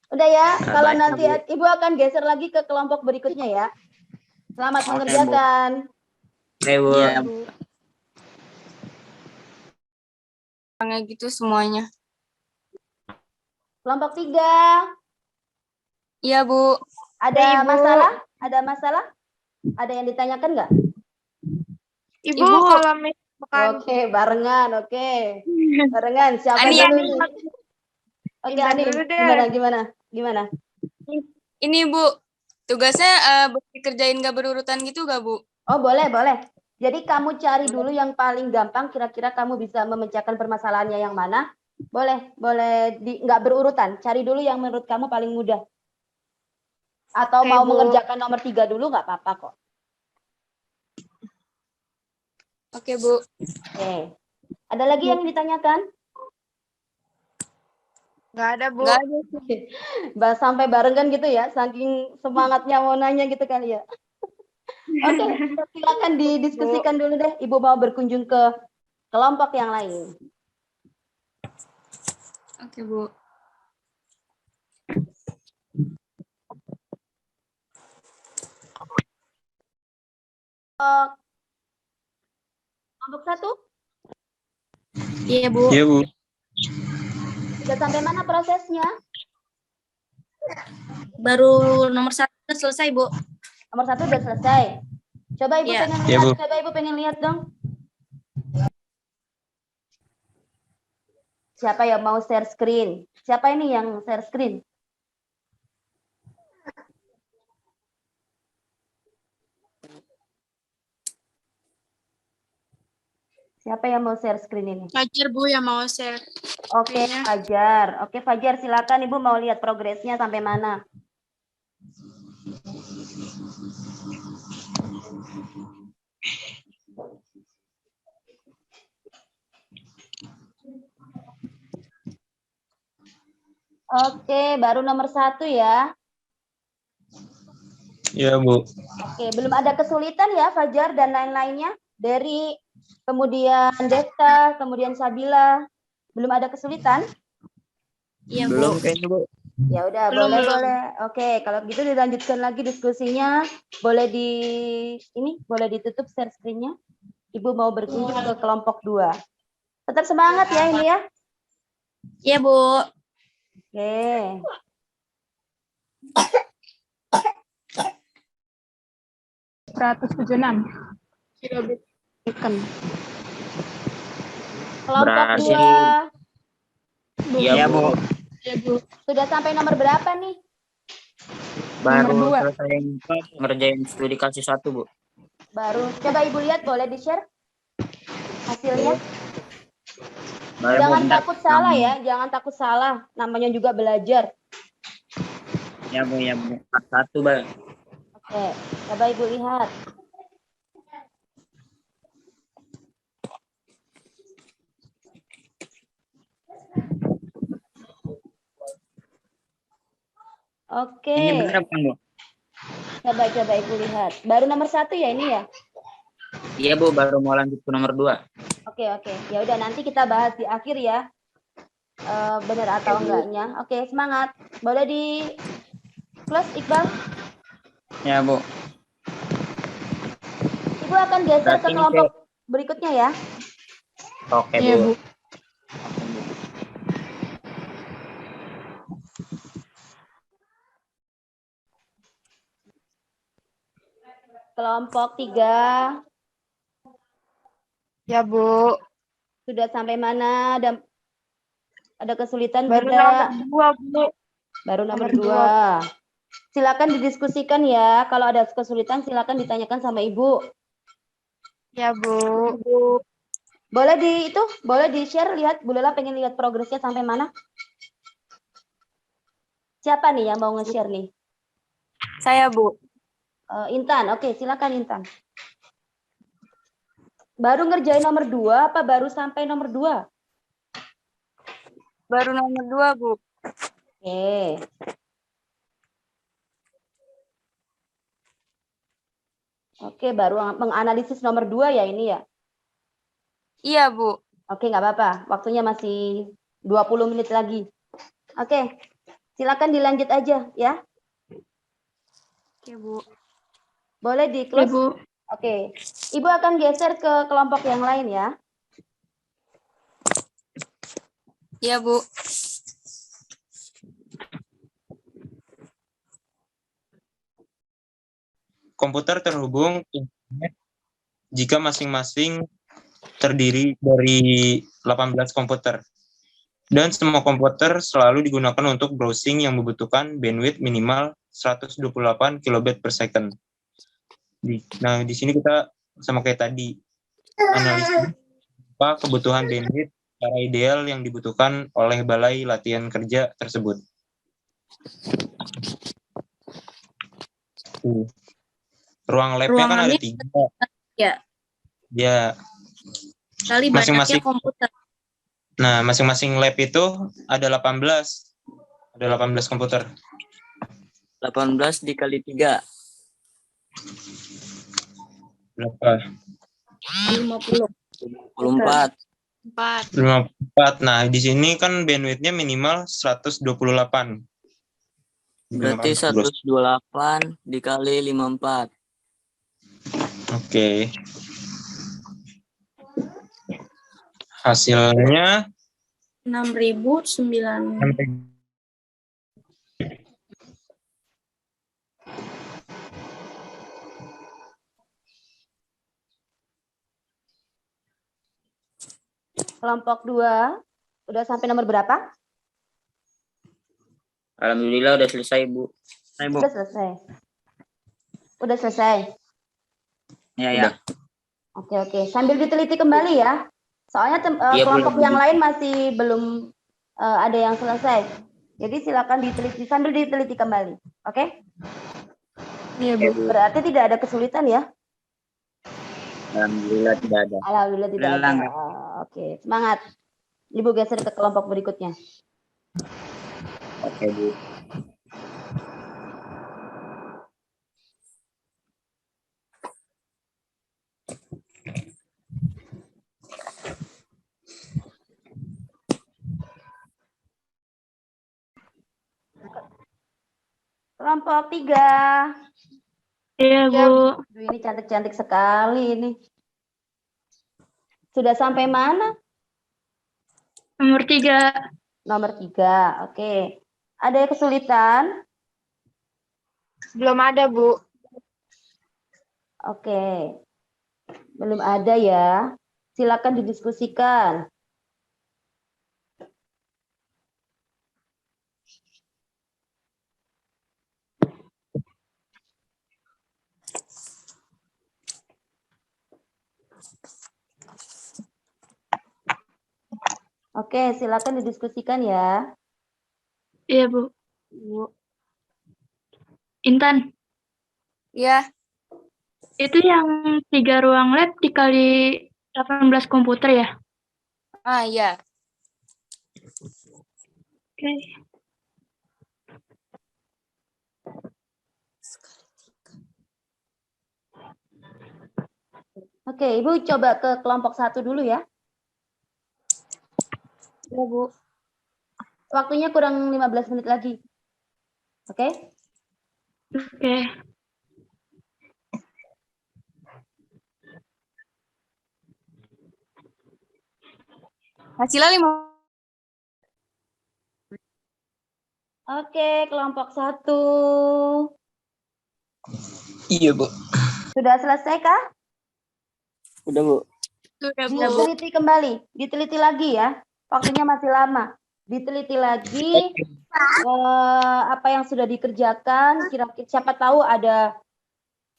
Udah ya, Nah, kalau baca, nanti Bu. Ibu akan geser lagi ke kelompok berikutnya ya. Selamat Oke, Bu. mengerjakan. Oke, Bu. Iya, Bu. Kayak gitu semuanya. Kelompok 3. Iya, Bu. Ada masalah? Ada masalah? Ada yang ditanyakan nggak? Ibu, kalau Oke, barengan. Oke. Barengan. Siapa Ani, dulu Ani. nih? Oke, Indra Ani. dulu deh. Gimana? Ini Bu, tugasnya dikerjain gak berurutan gitu gak Bu? Oh, boleh. Jadi kamu cari dulu yang paling gampang, kira-kira kamu bisa memecahkan permasalahannya yang mana? Boleh nggak berurutan. Cari dulu yang menurut kamu paling mudah. Atau Oke, mau Bu. mengerjakan nomor 3 dulu nggak apa-apa kok. Oke Bu. Oke. Ada lagi yang ditanyakan? Nggak ada, Bu. Nggak ada. Sampai barengan gitu ya, saking semangatnya mau nanya gitu kali ya. Oke, silakan didiskusikan dulu deh. Ibu mau berkunjung ke kelompok yang lain. Oke Bu. Kelompok 1, Iya Bu. Iya, Bu. sudah sampai mana prosesnya? Baru nomor 1 udah selesai Bu. Nomor 1 udah selesai. Coba Ibu Iya. pengen Iya, lihat, Bu. dong. Siapa yang mau share screen? Siapa ini yang share screen? Siapa yang mau share screen ini? Fajar Bu yang mau share. Oke, Fajar. Oke, Fajar, silakan Ibu mau lihat progresnya sampai mana. Oke, baru nomor 1 ya. Iya, Bu. Oke, belum ada kesulitan ya Fajar dan lain-lainnya? Dari kemudian Desta, kemudian Sabila. Belum ada kesulitan? Iya Bu. Belum kayaknya, Bu. Ya udah, Belum. boleh. Oke, kalau gitu dilanjutkan lagi diskusinya. Boleh boleh ditutup share screen-nya. Ibu mau berkunjung ke kelompok 2. Tetap semangat ya ini ya. Iya Bu. Oke. Kelompok Berhasil. 2. Iya, Bu. Sudah sampai nomor berapa nih? Baru selesai ngerjain studi kasus 1, Bu. Baru. Coba Ibu lihat, boleh di-share hasilnya? Baru, Bu, Jangan bentar. takut salah ya, jangan takut salah. Namanya juga belajar. Ya, Bu, ya, Bu. 1, Bu. Oke, coba Ibu lihat. Oke. Ini benar bukan, Bu? Coba Ibu lihat. Baru nomor 1 ya ini ya? Iya, Bu, baru mau lanjut ke nomor 2. Oke. Ya udah nanti kita bahas di akhir ya. Benar atau enggaknya. Oke, semangat. Boleh di close Iqbal? Ya, Bu. Ibu akan geser Berarti ke ini kelompok berikutnya ya. Oke, Bu. Kelompok 3. Ya, Bu. Sudah sampai mana? Ada kesulitan Baru tidak? nomor 2, Bu. Baru nomor Nomor 2. Silakan didiskusikan ya. Kalau ada kesulitan silakan ditanyakan sama Ibu. Ya, Bu. Boleh di-share lihat. Bu Lela pengen lihat progresnya sampai mana? Siapa nih yang mau nge-share nih? Saya Bu. Intan. Oke, silakan Intan. Baru ngerjain nomor 2 apa baru sampai nomor 2? Baru nomor 2 Bu. Oke. Oke, baru menganalisis nomor 2 ya ini ya. Iya, Bu. Oke, nggak apa-apa. Waktunya masih 20 menit lagi. Oke, silakan dilanjut aja ya. Oke, Bu. Boleh di Oke, close. Bu. Oke, Ibu akan geser ke kelompok yang lain ya. Iya, Bu. Komputer terhubung internet jika masing-masing terdiri dari 18 komputer. Dan semua komputer selalu digunakan untuk browsing yang membutuhkan bandwidth minimal 128 kilobit per second. Nah, di sini kita sama kayak tadi, analisis apa kebutuhan bandwidth secara ideal yang dibutuhkan oleh balai latihan kerja tersebut. Ruang labnya kan ada Ruangannya 3. ya, Ya, kali banyaknya masing-masing. komputer. Nah, masing-masing lab itu ada 18. Ada 18 komputer. 18 dikali 3. Berapa? 50. 54. 4. 54. Nah, di sini kan bandwidth-nya minimal 128. Berarti 128 dikali 54. Oke. Hasilnya 6.009. Kelompok 2 udah sampai nomor berapa? Alhamdulillah udah selesai, Bu. Bu. Udah selesai. Udah selesai. Ya, ya. Oke. Sambil diteliti kembali ya. Soalnya Iya, Bu. kelompok yang lain masih belum ada yang selesai. Jadi silakan diteliti sambil diteliti kembali. Oke? Iya, Bu. Berarti tidak ada kesulitan ya? Alhamdulillah tidak ada. Alhamdulillah tidak ada. Alhamdulillah. Oke, semangat. Ibu geser ke kelompok berikutnya. Oke, Bu. Kelompok 3. Iya, Bu. Aduh, ini cantik-cantik sekali ini. Sudah sampai mana? Nomor 3. Nomor 3. Oke. Ada yang kesulitan? Belum ada, Bu. Oke. Belum ada ya. Silakan didiskusikan. Oke, silakan didiskusikan ya. Iya, Bu. Intan, Iya. itu yang 3 ruang lab dikali 18 komputer ya? Ah, iya. Oke. Oke, Ibu coba ke kelompok 1 dulu ya. Iya, Bu. Waktunya kurang 15 menit lagi. Oke? Oke. Hasilnya 5. Oke, kelompok 1. Iya, Bu. Sudah selesai kah? Udah, Bu. Sudah, Bu. Diteliti kembali, diteliti lagi ya. Waktunya masih lama. Diteliti lagi apa yang sudah dikerjakan. Kira-kira siapa tahu ada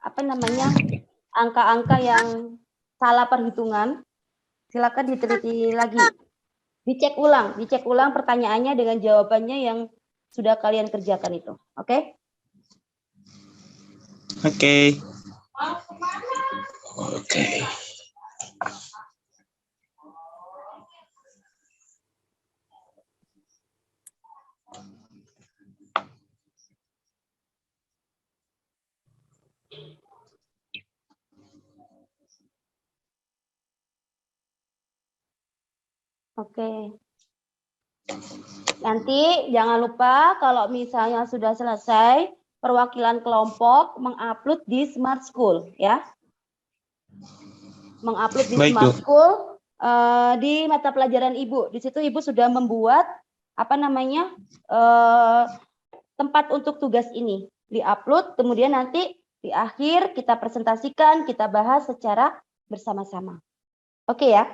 apa namanya angka-angka yang salah perhitungan. Silakan diteliti lagi. Dicek ulang pertanyaannya dengan jawabannya yang sudah kalian kerjakan itu. Oke? Oke. Oke. Oke. Nanti jangan lupa kalau misalnya sudah selesai, perwakilan kelompok mengupload di Smart School ya. Mengupload di Baik, Smart Bu. School di mata pelajaran Ibu. Di situ Ibu sudah membuat tempat untuk tugas ini. Di-upload, kemudian nanti di akhir kita presentasikan, kita bahas secara bersama-sama. Oke ya?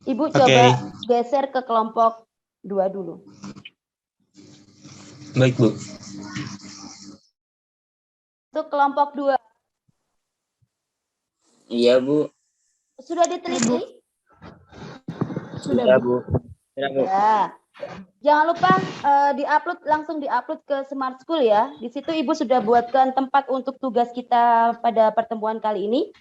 Ibu Oke. coba geser ke kelompok 2 dulu. Baik, Bu. Untuk kelompok 2, Iya, Bu. sudah diteliti? Sudah, Bu. Sudah, Bu. Ya. Jangan lupa langsung diupload ke Smart School ya. Di situ Ibu sudah buatkan tempat untuk tugas kita pada pertemuan kali ini.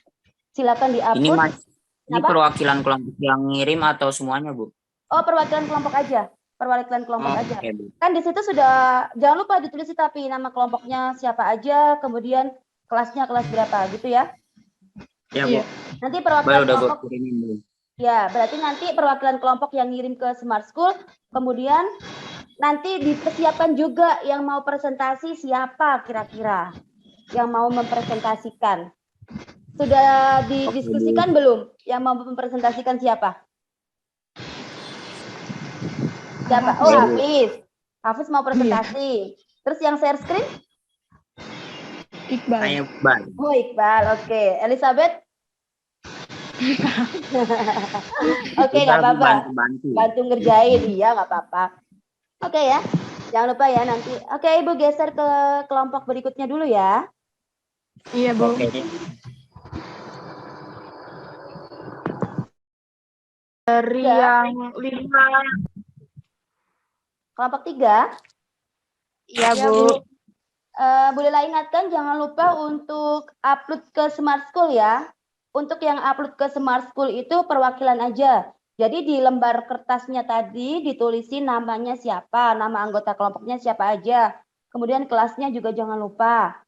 Silakan Ini diupload. ini Kenapa? perwakilan kelompok yang ngirim atau semuanya, Bu? Oh, perwakilan kelompok aja. Perwakilan kelompok Oh, aja. oke, Bu. Kan di situ sudah, jangan lupa ditulis tapi nama kelompoknya siapa aja, kemudian kelasnya kelas berapa gitu ya. Ya, Bu. Nanti Baru perwakilan udah Bu kelompok, kirimin, Bu. ya berarti nanti perwakilan kelompok yang ngirim ke Smart School, kemudian nanti dipersiapkan juga yang mau presentasi siapa kira-kira yang mau mempresentasikan. Sudah didiskusikan belum yang mau mempresentasikan siapa? Siapa? Oh, Hafiz. Hafiz mau presentasi. Terus yang share screen? Ayo, Bang. Oh, Iqbal. Oke. Elizabeth? Oke, nggak apa-apa. Bantu. Bantu ngerjain. Iya, nggak apa-apa. Oke ya. Jangan lupa ya nanti. Oke, Ibu geser ke kelompok berikutnya dulu ya. Iya, Bu. Oke. Dari Ya. yang 5. Kelompok 3. Iya, Ya, Bu. Bolehlah ingatkan jangan lupa untuk upload ke Smart School ya. Untuk yang upload ke Smart School itu perwakilan aja. Jadi di lembar kertasnya tadi ditulisin namanya siapa, nama anggota kelompoknya siapa aja. Kemudian kelasnya juga jangan lupa.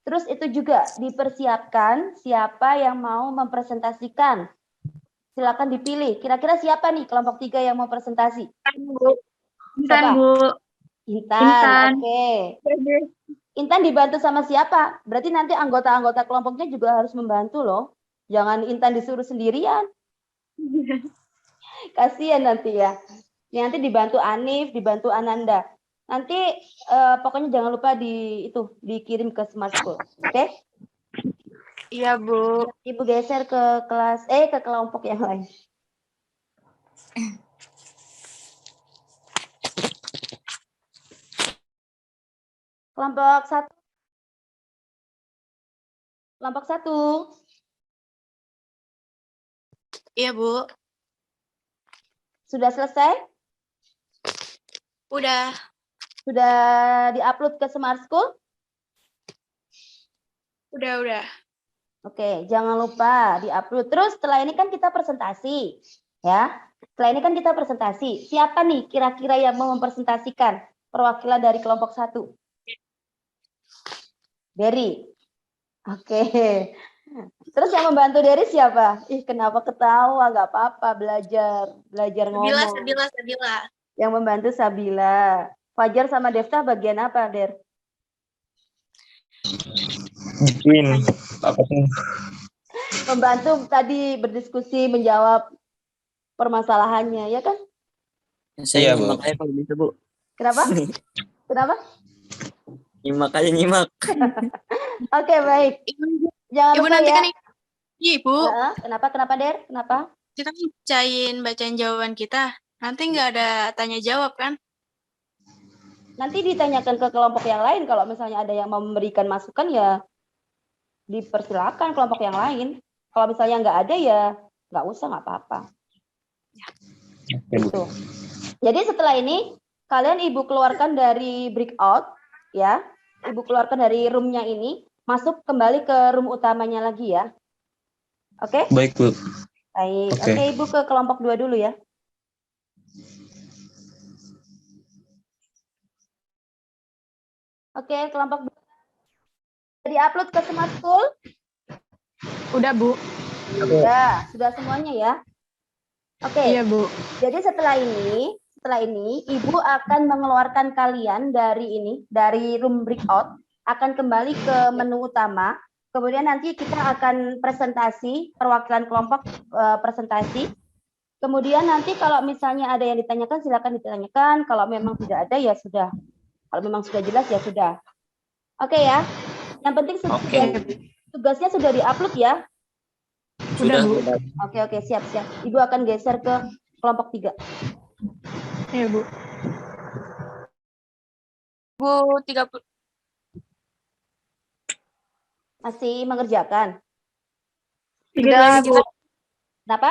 Terus itu juga dipersiapkan siapa yang mau mempresentasikan. Silakan dipilih. Kira-kira siapa nih kelompok 3 yang mau presentasi? Intan, Siapa? Bu. Intan. Intan. Oke. Intan dibantu sama siapa? Berarti nanti anggota-anggota kelompoknya juga harus membantu loh. Jangan Intan disuruh sendirian. Kasihan nanti ya. Nanti dibantu Anif, dibantu Ananda. Nanti pokoknya jangan lupa dikirim ke Smart School. Oke? Iya, Bu. Ibu geser ke ke kelompok yang lain. Kelompok 1. Kelompok 1. Iya, Bu. Sudah selesai? Udah. Sudah diupload ke Smart School? Udah. Oke, jangan lupa diupload. Terus setelah ini kan kita presentasi, ya. Setelah ini kan kita presentasi. Siapa nih kira-kira yang mau mempresentasikan perwakilan dari kelompok 1? Dery. Oke. Terus yang membantu Dery siapa? Ih, kenapa ketawa? Gak apa-apa, belajar ngomong. Sabila. Yang membantu Sabila. Fajar sama Devta bagian apa, Der? Gituin. Apa sih? Membantu tadi berdiskusi, menjawab permasalahannya, ya kan? Saya Iya, Bu. nyimak aja kalau bisa, Bu. Kenapa? Kenapa? Nyimak aja, nyimak. Oke, baik. Jangan Ibu lupa nanti ya. kan Ibu, Kenapa, Der? Kenapa? kita kan bacain jawaban kita. Nanti nggak ada tanya jawab kan? Nanti ditanyakan ke kelompok yang lain. Kalau misalnya ada yang mau memberikan masukan, ya dipersilakan kelompok yang lain. Kalau misalnya nggak ada, ya nggak usah, nggak apa-apa. Gitu. Jadi setelah ini, kalian Ibu keluarkan dari breakout, ya. Ibu keluarkan dari room-nya ini, masuk kembali ke room utamanya lagi ya. Oke? Baik, Bu. Baik. Oke. Oke, Ibu ke kelompok 2 dulu ya. Oke, kelompok 2. Di-upload ke Smart School? Udah, Bu. Sudah semuanya ya. Oke. Iya, Bu. Jadi setelah ini Ibu akan mengeluarkan kalian dari room breakout, akan kembali ke menu utama. Kemudian nanti kita akan presentasi, perwakilan kelompok presentasi. Kemudian nanti kalau misalnya ada yang ditanyakan, silakan ditanyakan. Kalau memang tidak ada, ya sudah. Kalau memang sudah jelas, ya sudah. Oke ya. Yang penting tugasnya sudah diupload ya. Sudah, Bu. sudah. Oke, siap. Ibu akan geser ke kelompok 3. Iya, Bu. Bu 30. Masih mengerjakan. Sedikit lagi, Bu. Kenapa?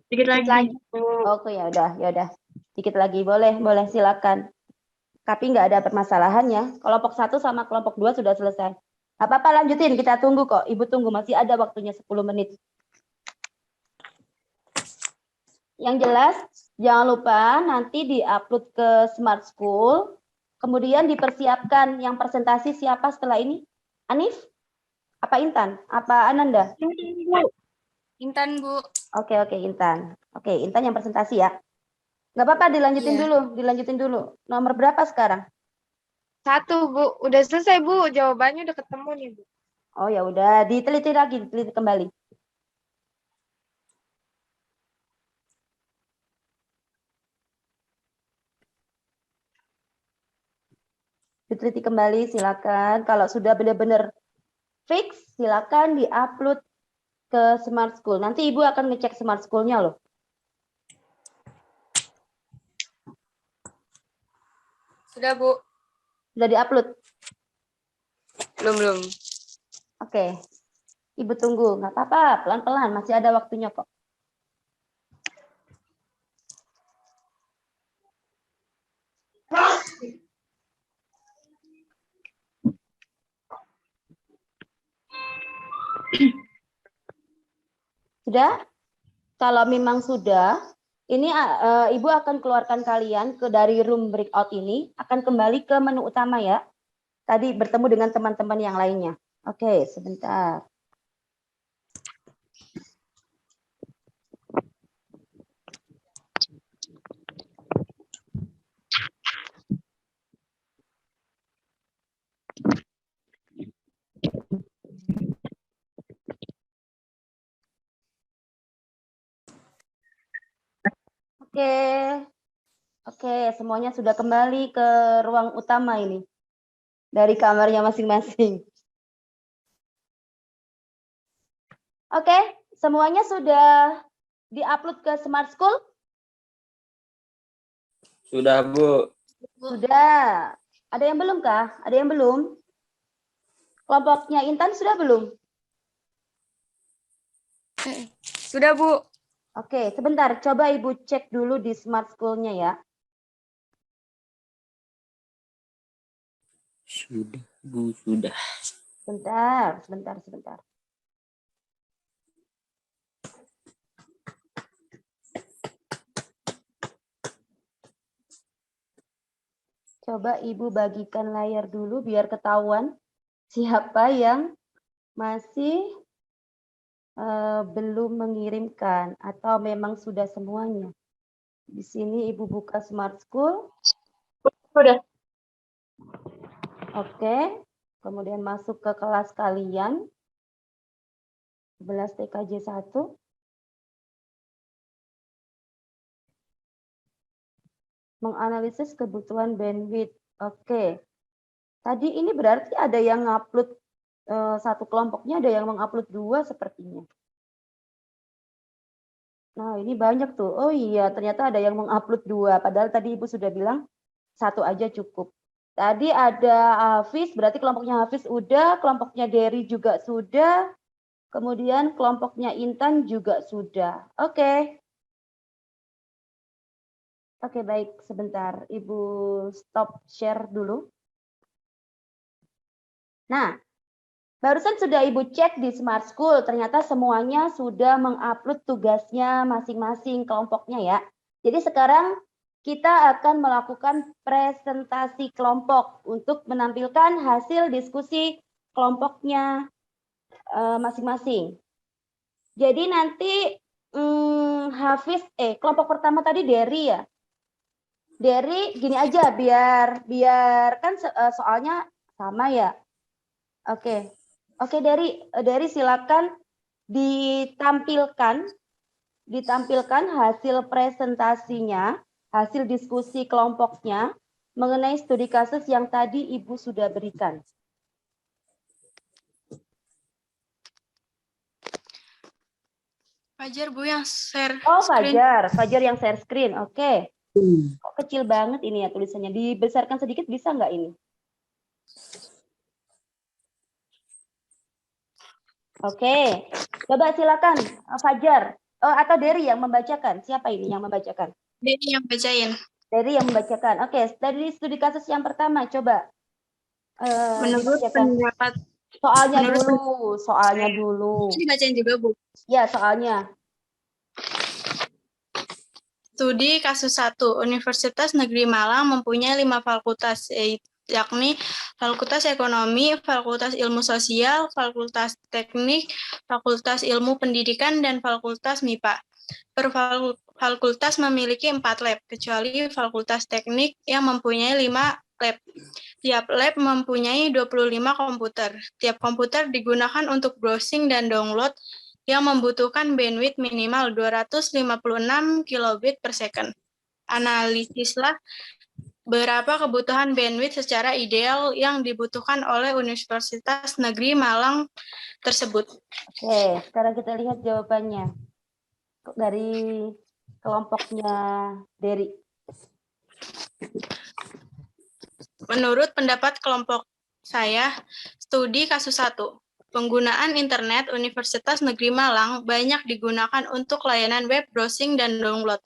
Sedikit lagi, Bu. Oke, ya udah. Dikit lagi, boleh, silakan. Tapi nggak ada permasalahan ya. Kelompok 1 sama kelompok 2 sudah selesai. Apa-apa, lanjutin, kita tunggu kok. Ibu tunggu, masih ada waktunya 10 menit. Yang jelas, jangan lupa nanti di-upload ke Smart School. Kemudian dipersiapkan yang presentasi siapa setelah ini? Anif? Apa Intan? Apa Ananda? Intan, Bu. Oke, Intan. Oke, Intan yang presentasi ya. Nggak apa-apa, dilanjutin dulu. Nomor berapa sekarang? 1, Bu. Udah selesai, Bu. Jawabannya udah ketemu nih, Bu. Oh ya udah, diteliti kembali. Diteliti kembali, silakan. Kalau sudah benar-benar fix, silakan di-upload ke Smart School. Nanti Ibu akan ngecek Smart School-nya loh. Sudah, Bu. Sudah di-upload? Belum. Oke. Ibu tunggu, nggak apa-apa, pelan-pelan, masih ada waktunya kok. Sudah? Kalau memang sudah, ini Ibu akan keluarkan kalian dari room breakout ini, akan kembali ke menu utama ya. Tadi bertemu dengan teman-teman yang lainnya. Oke, sebentar. Oke, semuanya sudah kembali ke ruang utama ini. Dari kamarnya masing-masing. Oke, semuanya sudah di-upload ke Smart School? Sudah, Bu. Sudah. Ada yang belum kah? Ada yang belum? Kelompoknya Intan sudah belum? Sudah, Bu. Oke, sebentar. Coba Ibu cek dulu di Smart School-nya ya. Sudah, Bu, sudah. Sebentar. Coba Ibu bagikan layar dulu biar ketahuan siapa yang masih belum mengirimkan atau memang sudah semuanya. Di sini Ibu buka Smart School. Udah. Oke, kemudian masuk ke kelas kalian. 11 TKJ 1. Menganalisis kebutuhan bandwidth. Oke. Tadi ini berarti ada yang ngupload satu kelompoknya, ada yang mengupload 2 sepertinya. Nah, ini banyak tuh. Oh iya, ternyata ada yang mengupload 2. Padahal tadi Ibu sudah bilang 1 aja cukup. Tadi ada Hafiz, berarti kelompoknya Hafiz udah, kelompoknya Dery juga sudah, kemudian kelompoknya Intan juga sudah. Oke. Oke, baik. Sebentar. Ibu stop share dulu. Nah, barusan sudah Ibu cek di Smart School, ternyata semuanya sudah mengupload tugasnya masing-masing kelompoknya ya. Jadi sekarang kita akan melakukan presentasi kelompok untuk menampilkan hasil diskusi kelompoknya masing-masing. Jadi nanti Hafiz, kelompok pertama tadi Derry ya. Derry, gini aja biar kan soalnya sama ya. Oke, Derry silakan ditampilkan hasil presentasinya, hasil diskusi kelompoknya mengenai studi kasus yang tadi Ibu sudah berikan. Fajar Bu yang share Oh, screen. Fajar yang share screen. Oke. Kok kecil banget ini ya tulisannya. Dibesarkan sedikit bisa nggak ini? Oke. Coba silakan Fajar atau Derry yang membacakan. Siapa ini yang membacakan? Jadi yang bacain. Derry yang membacakan. Oke, dari studi kasus yang pertama coba Menurut dibacakan. pendapat Soalnya dulu. dibacain juga Bu. Ya, soalnya. Studi kasus 1, Universitas Negeri Malang mempunyai 5 fakultas, yakni Fakultas Ekonomi, Fakultas Ilmu Sosial, Fakultas Teknik, Fakultas Ilmu Pendidikan, dan Fakultas MIPA. Per fakultas memiliki 4 lab, kecuali Fakultas Teknik yang mempunyai 5 lab. Tiap lab mempunyai 25 komputer. Tiap komputer digunakan untuk browsing dan download yang membutuhkan bandwidth minimal 256 kilobit per second. Analisislah berapa kebutuhan bandwidth secara ideal yang dibutuhkan oleh Universitas Negeri Malang tersebut. Oke, sekarang kita lihat jawabannya dari kelompoknya Derry. Menurut pendapat kelompok saya, studi kasus 1, penggunaan internet Universitas Negeri Malang banyak digunakan untuk layanan web browsing dan download.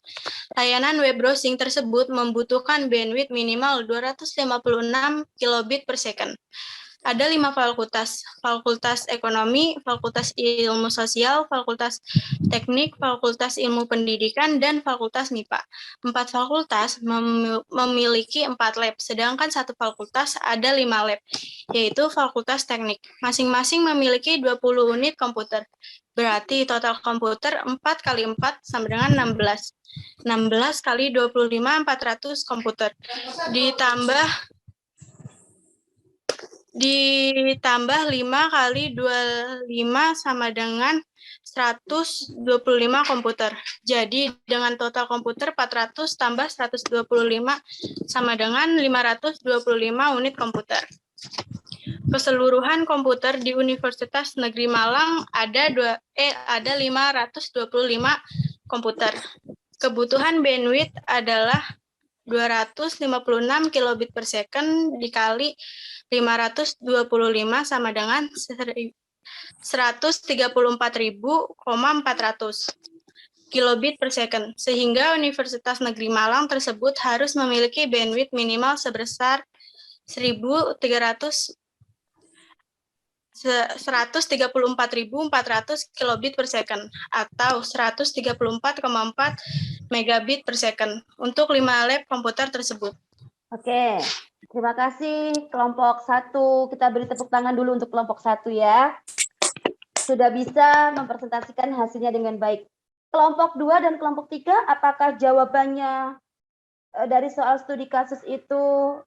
Layanan web browsing tersebut membutuhkan bandwidth minimal 256 kilobit per second. Ada 5 fakultas, Fakultas Ekonomi, Fakultas Ilmu Sosial, Fakultas Teknik, Fakultas Ilmu Pendidikan, dan Fakultas MIPA. 4 fakultas memiliki 4 lab, sedangkan 1 fakultas ada 5 lab, yaitu Fakultas Teknik. Masing-masing memiliki 20 unit komputer. Berarti total komputer 4 kali 4 sama dengan 16. 16 kali 25, 400 komputer. Ditambah 5 kali 25 sama dengan 125 komputer. Jadi dengan total komputer 400 tambah 125 sama dengan 525 unit komputer. Keseluruhan komputer di Universitas Negeri Malang ada 525 komputer. Kebutuhan bandwidth adalah 256 kilobit per second dikali 525 sama dengan 134.400 kilobit per second, sehingga Universitas Negeri Malang tersebut harus memiliki bandwidth minimal sebesar 134.400 kilobit per second atau 134,4 megabit per second untuk 5 lab komputer tersebut. Oke, terima kasih kelompok 1. Kita beri tepuk tangan dulu untuk kelompok 1 ya. Sudah bisa mempresentasikan hasilnya dengan baik. Kelompok 2 dan kelompok 3, apakah jawabannya dari soal studi kasus itu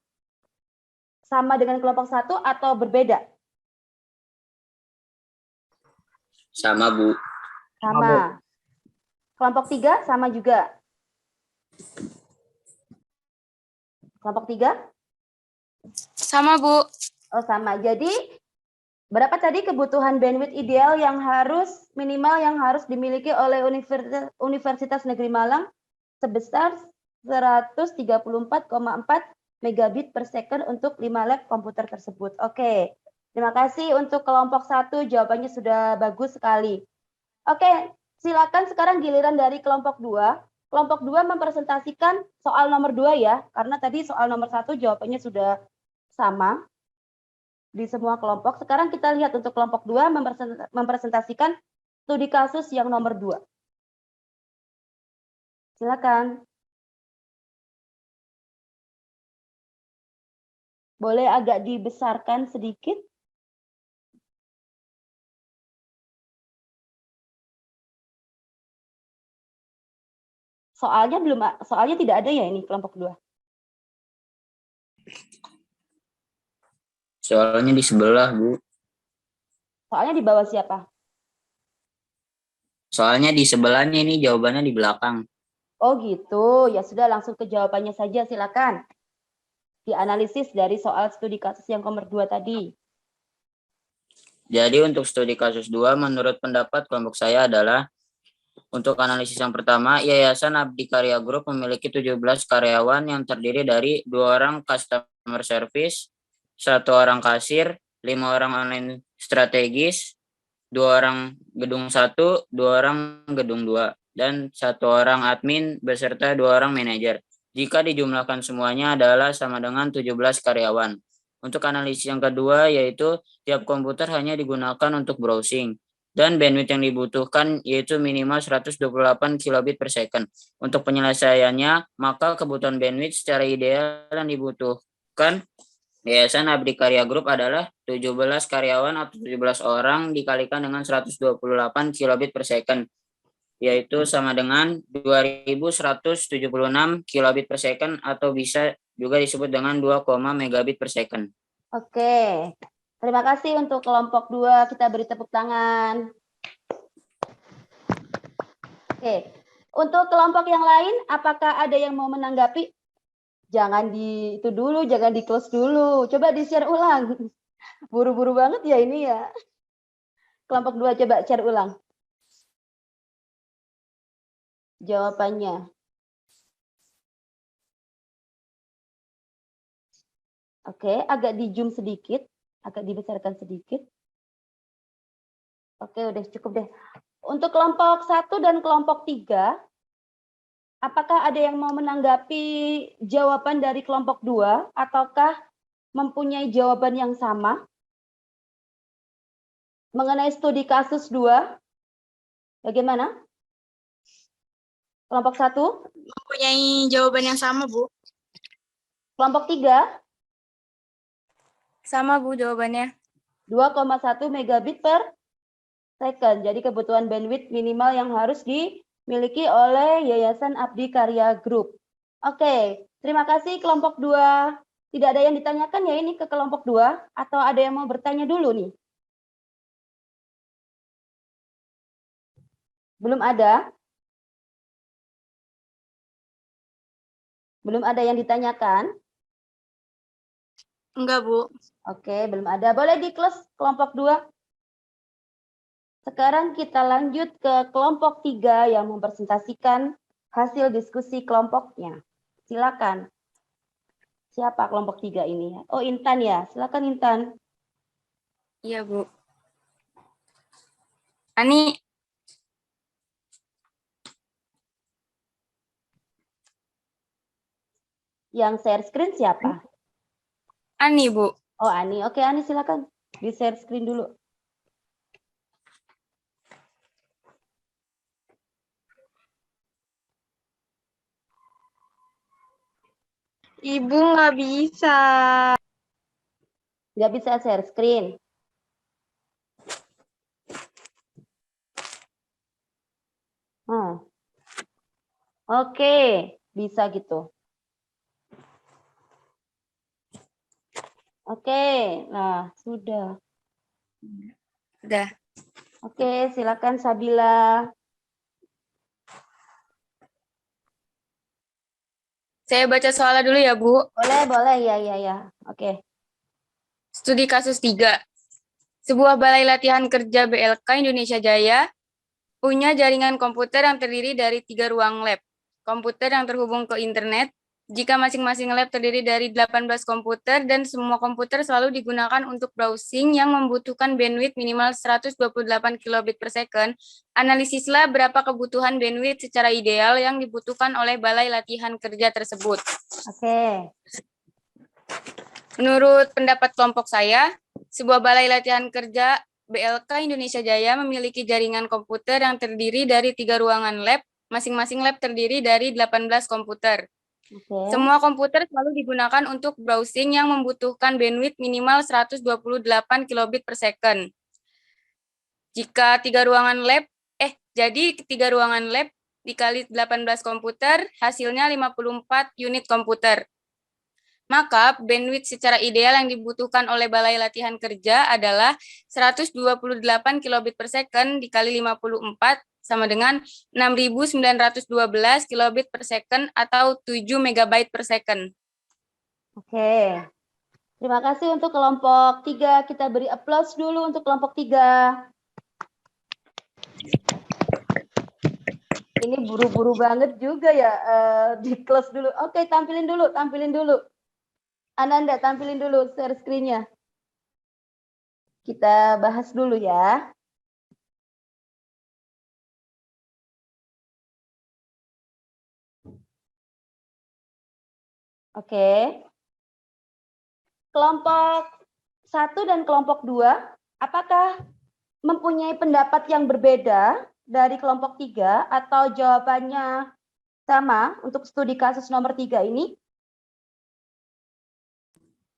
sama dengan kelompok 1 atau berbeda? Sama, Bu. Sama. Kelompok 3 sama juga. Kelompok 3? Sama, Bu. Oh, sama. Jadi berapa tadi kebutuhan bandwidth ideal yang minimal yang harus dimiliki oleh Universitas Negeri Malang sebesar 134,4 megabit per second untuk 5 lab komputer tersebut. Oke. Terima kasih untuk kelompok 1, jawabannya sudah bagus sekali. Oke, silakan sekarang giliran dari kelompok 2. Kelompok 2 mempresentasikan soal nomor 2 ya, karena tadi soal nomor 1 jawabannya sudah sama di semua kelompok. Sekarang kita lihat untuk kelompok 2 mempresentasikan studi kasus yang nomor 2. Silakan. Boleh agak dibesarkan sedikit? soalnya tidak ada ya ini kelompok 2. Soalnya di sebelah, Bu. Soalnya di bawah siapa? Soalnya di sebelahnya ini jawabannya di belakang. Oh gitu, ya sudah langsung ke jawabannya saja silakan. Dianalisis dari soal studi kasus yang nomor 2 tadi. Jadi untuk studi kasus 2, menurut pendapat kelompok saya adalah untuk analisis yang pertama, Yayasan Abdi Karya Group memiliki 17 karyawan yang terdiri dari 2 orang customer service, 1 orang kasir, 5 orang online strategis, 2 orang gedung 1, 2 orang gedung 2, dan 1 orang admin beserta 2 orang manajer. Jika dijumlahkan semuanya adalah sama dengan 17 karyawan. Untuk analisis yang kedua yaitu tiap komputer hanya digunakan untuk browsing. Dan bandwidth yang dibutuhkan yaitu minimal 128 kilobit per second. Untuk penyelesaiannya, maka kebutuhan bandwidth secara ideal yang dibutuhkan Yayasan Abdi Karya Group adalah 17 karyawan atau 17 orang dikalikan dengan 128 kilobit per second, yaitu sama dengan 2176 kilobit per second atau bisa juga disebut dengan 2, megabit per second. Oke, terima kasih untuk kelompok 2. Kita beri tepuk tangan. Oke, untuk kelompok yang lain, apakah ada yang mau menanggapi? Jangan itu dulu, jangan di close dulu. Coba di-share ulang. Buru-buru banget ya ini ya. Kelompok 2 coba share ulang. Jawabannya. Oke, agak di zoom sedikit, agak dibesarkan sedikit. Oke, udah cukup deh. Untuk kelompok 1 dan kelompok 3, apakah ada yang mau menanggapi jawaban dari kelompok 2 ataukah mempunyai jawaban yang sama? Mengenai studi kasus 2, bagaimana? Kelompok 1? Mempunyai jawaban yang sama, Bu. Kelompok 3? Sama, Bu, jawabannya. 2,1 megabit per second. Jadi kebutuhan bandwidth minimal yang harus dimiliki oleh Yayasan Abdi Karya Group. Oke, terima kasih kelompok 2. Tidak ada yang ditanyakan ya ini ke kelompok 2? Atau ada yang mau bertanya dulu nih? Belum ada? Belum ada yang ditanyakan? Enggak, Bu. Oke, belum ada. Boleh di-close kelompok 2. Sekarang kita lanjut ke kelompok 3 yang mempresentasikan hasil diskusi kelompoknya. Silakan. Siapa kelompok 3 ini? Oh, Intan ya. Silakan Intan. Iya, Bu. Ani. Yang share screen siapa? Ani, Bu. Oh, Ani. Oke, Ani silakan. Di share screen dulu. Ibu nggak bisa. Nggak bisa share screen. Oke, bisa gitu. Oke, nah sudah. Udah. Oke, silakan Sabila. Saya baca soalnya dulu ya, Bu. Boleh, ya. Oke. Studi kasus 3. Sebuah balai latihan kerja BLK Indonesia Jaya punya jaringan komputer yang terdiri dari 3 ruang lab. Komputer yang terhubung ke internet. Jika masing-masing lab terdiri dari 18 komputer dan semua komputer selalu digunakan untuk browsing yang membutuhkan bandwidth minimal 128 kilobit per second, analisislah berapa kebutuhan bandwidth secara ideal yang dibutuhkan oleh balai latihan kerja tersebut. Oke. Menurut pendapat kelompok saya, sebuah balai latihan kerja BLK Indonesia Jaya memiliki jaringan komputer yang terdiri dari 3 ruangan lab, masing-masing lab terdiri dari 18 komputer. Oke. Semua komputer selalu digunakan untuk browsing yang membutuhkan bandwidth minimal 128 kilobit per second. Jadi 3 ruangan lab dikali 18 komputer, hasilnya 54 unit komputer. Maka bandwidth secara ideal yang dibutuhkan oleh Balai Latihan Kerja adalah 128 kilobit per second dikali 54 sama dengan 6.912 kilobit per second atau 7 megabyte per second. Oke. Terima kasih untuk kelompok 3. Kita beri aplaus dulu untuk kelompok 3. Ini buru-buru banget juga ya di close dulu. Oke, tampilin dulu. Ananda, tampilin dulu share screen-nya. Kita bahas dulu ya. Oke. Kelompok 1 dan kelompok 2, apakah mempunyai pendapat yang berbeda dari kelompok 3 atau jawabannya sama untuk studi kasus nomor 3 ini?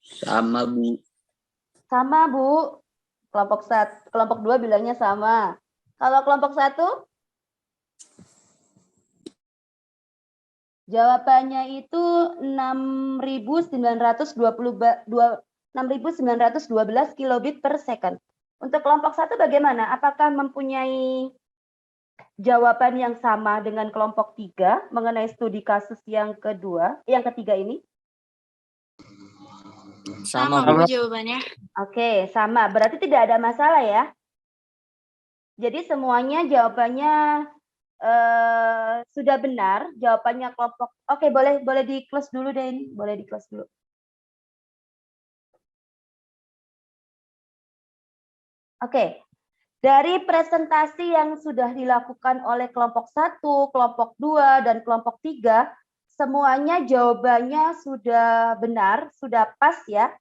Sama, Bu. Sama, Bu. Kelompok 2 bilangnya sama. Kalau kelompok 1? Jawabannya itu 6.912 kilobit per second. Untuk kelompok 1 bagaimana? Apakah mempunyai jawaban yang sama dengan kelompok 3 mengenai studi kasus yang ketiga ini? Sama, Bu Bu. jawabannya. Oke, sama. Berarti tidak ada masalah ya. Jadi semuanya jawabannya sudah benar. Jawabannya kelompok. Oke, boleh di close dulu deh ini. Boleh di close dulu. Oke. Dari presentasi yang sudah dilakukan oleh kelompok 1, kelompok 2, dan kelompok 3, semuanya jawabannya sudah benar, sudah pas ya.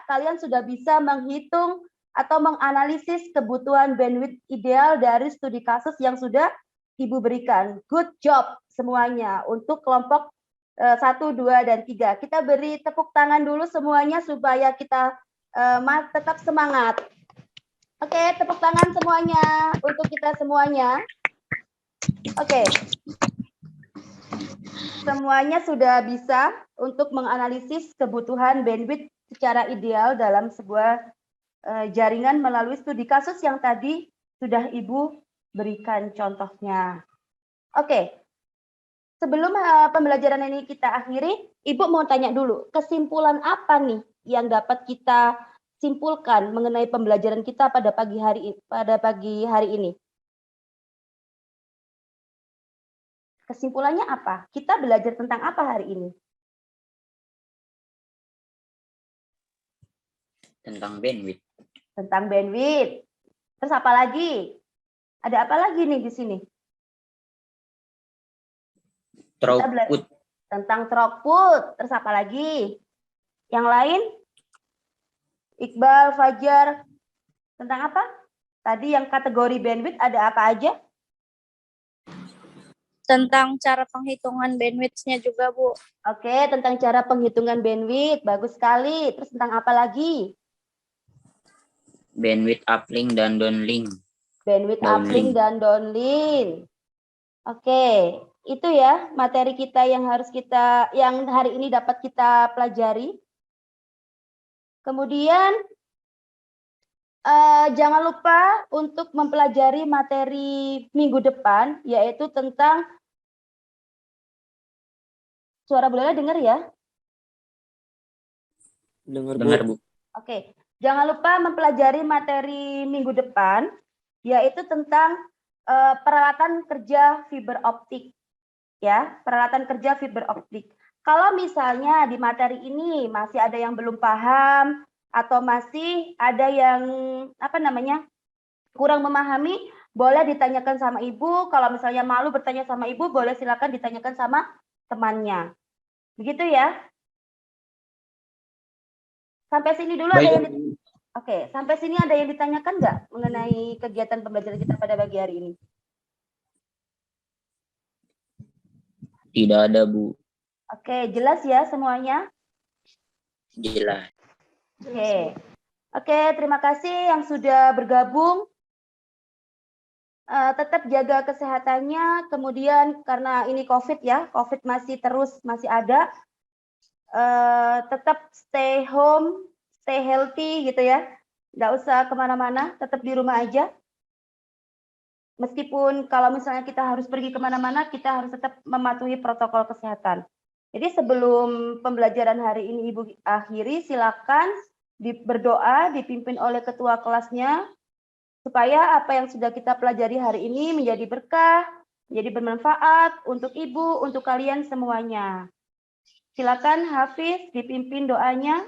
Kalian sudah bisa menghitung atau menganalisis kebutuhan bandwidth ideal dari studi kasus yang sudah Ibu berikan. Good job semuanya untuk kelompok 1, 2, dan 3. Kita beri tepuk tangan dulu semuanya supaya kita tetap semangat. Oke, tepuk tangan semuanya untuk kita semuanya. Oke. Semuanya sudah bisa untuk menganalisis kebutuhan bandwidth secara ideal dalam sebuah jaringan melalui studi kasus yang tadi sudah Ibu berikan contohnya. Oke. Sebelum pembelajaran ini kita akhiri, Ibu mau tanya dulu, kesimpulan apa nih yang dapat kita simpulkan mengenai pembelajaran kita pada pagi hari ini? Kesimpulannya apa? Kita belajar tentang apa hari ini? Tentang bandwidth. Tentang bandwidth. Terus apa lagi? Ada apa lagi nih di sini? Throughput. Tentang throughput. Terus apa lagi? Yang lain? Iqbal, Fajar. Tentang apa? Tadi yang kategori bandwidth ada apa aja? Tentang cara penghitungan bandwidth-nya juga, Bu. Oke, tentang cara penghitungan bandwidth. Bagus sekali. Terus tentang apa lagi? Bandwidth uplink dan downlink. Bandwidth uplink dan downlink. Oke, itu ya materi kita yang hari ini dapat kita pelajari. Kemudian jangan lupa untuk mempelajari materi minggu depan, yaitu tentang suara Bu Lela dengar ya? Dengar, Bu. Oke, jangan lupa mempelajari materi minggu depan, yaitu tentang peralatan kerja fiber optik. Ya, peralatan kerja fiber optik. Kalau misalnya di materi ini masih ada yang belum paham atau masih ada yang kurang memahami, boleh ditanyakan sama Ibu. Kalau misalnya malu bertanya sama Ibu, boleh silakan ditanyakan sama temannya. Begitu ya? Sampai sini dulu ada yang Oke, sampai sini ada yang ditanyakan nggak mengenai kegiatan pembelajaran kita pada pagi hari ini? Tidak ada, Bu. Oke, jelas ya semuanya? Jelas. Oke, terima kasih yang sudah bergabung. tetap jaga kesehatannya. Kemudian karena ini COVID ya, COVID masih ada. Tetap stay home, stay healthy gitu ya. Nggak usah kemana-mana, tetap di rumah aja. Meskipun kalau misalnya kita harus pergi kemana-mana, kita harus tetap mematuhi protokol kesehatan. Jadi sebelum pembelajaran hari ini Ibu akhiri, silakan berdoa dipimpin oleh ketua kelasnya, supaya apa yang sudah kita pelajari hari ini menjadi berkah, menjadi bermanfaat untuk Ibu, untuk kalian semuanya. Silakan Hafiz dipimpin doanya.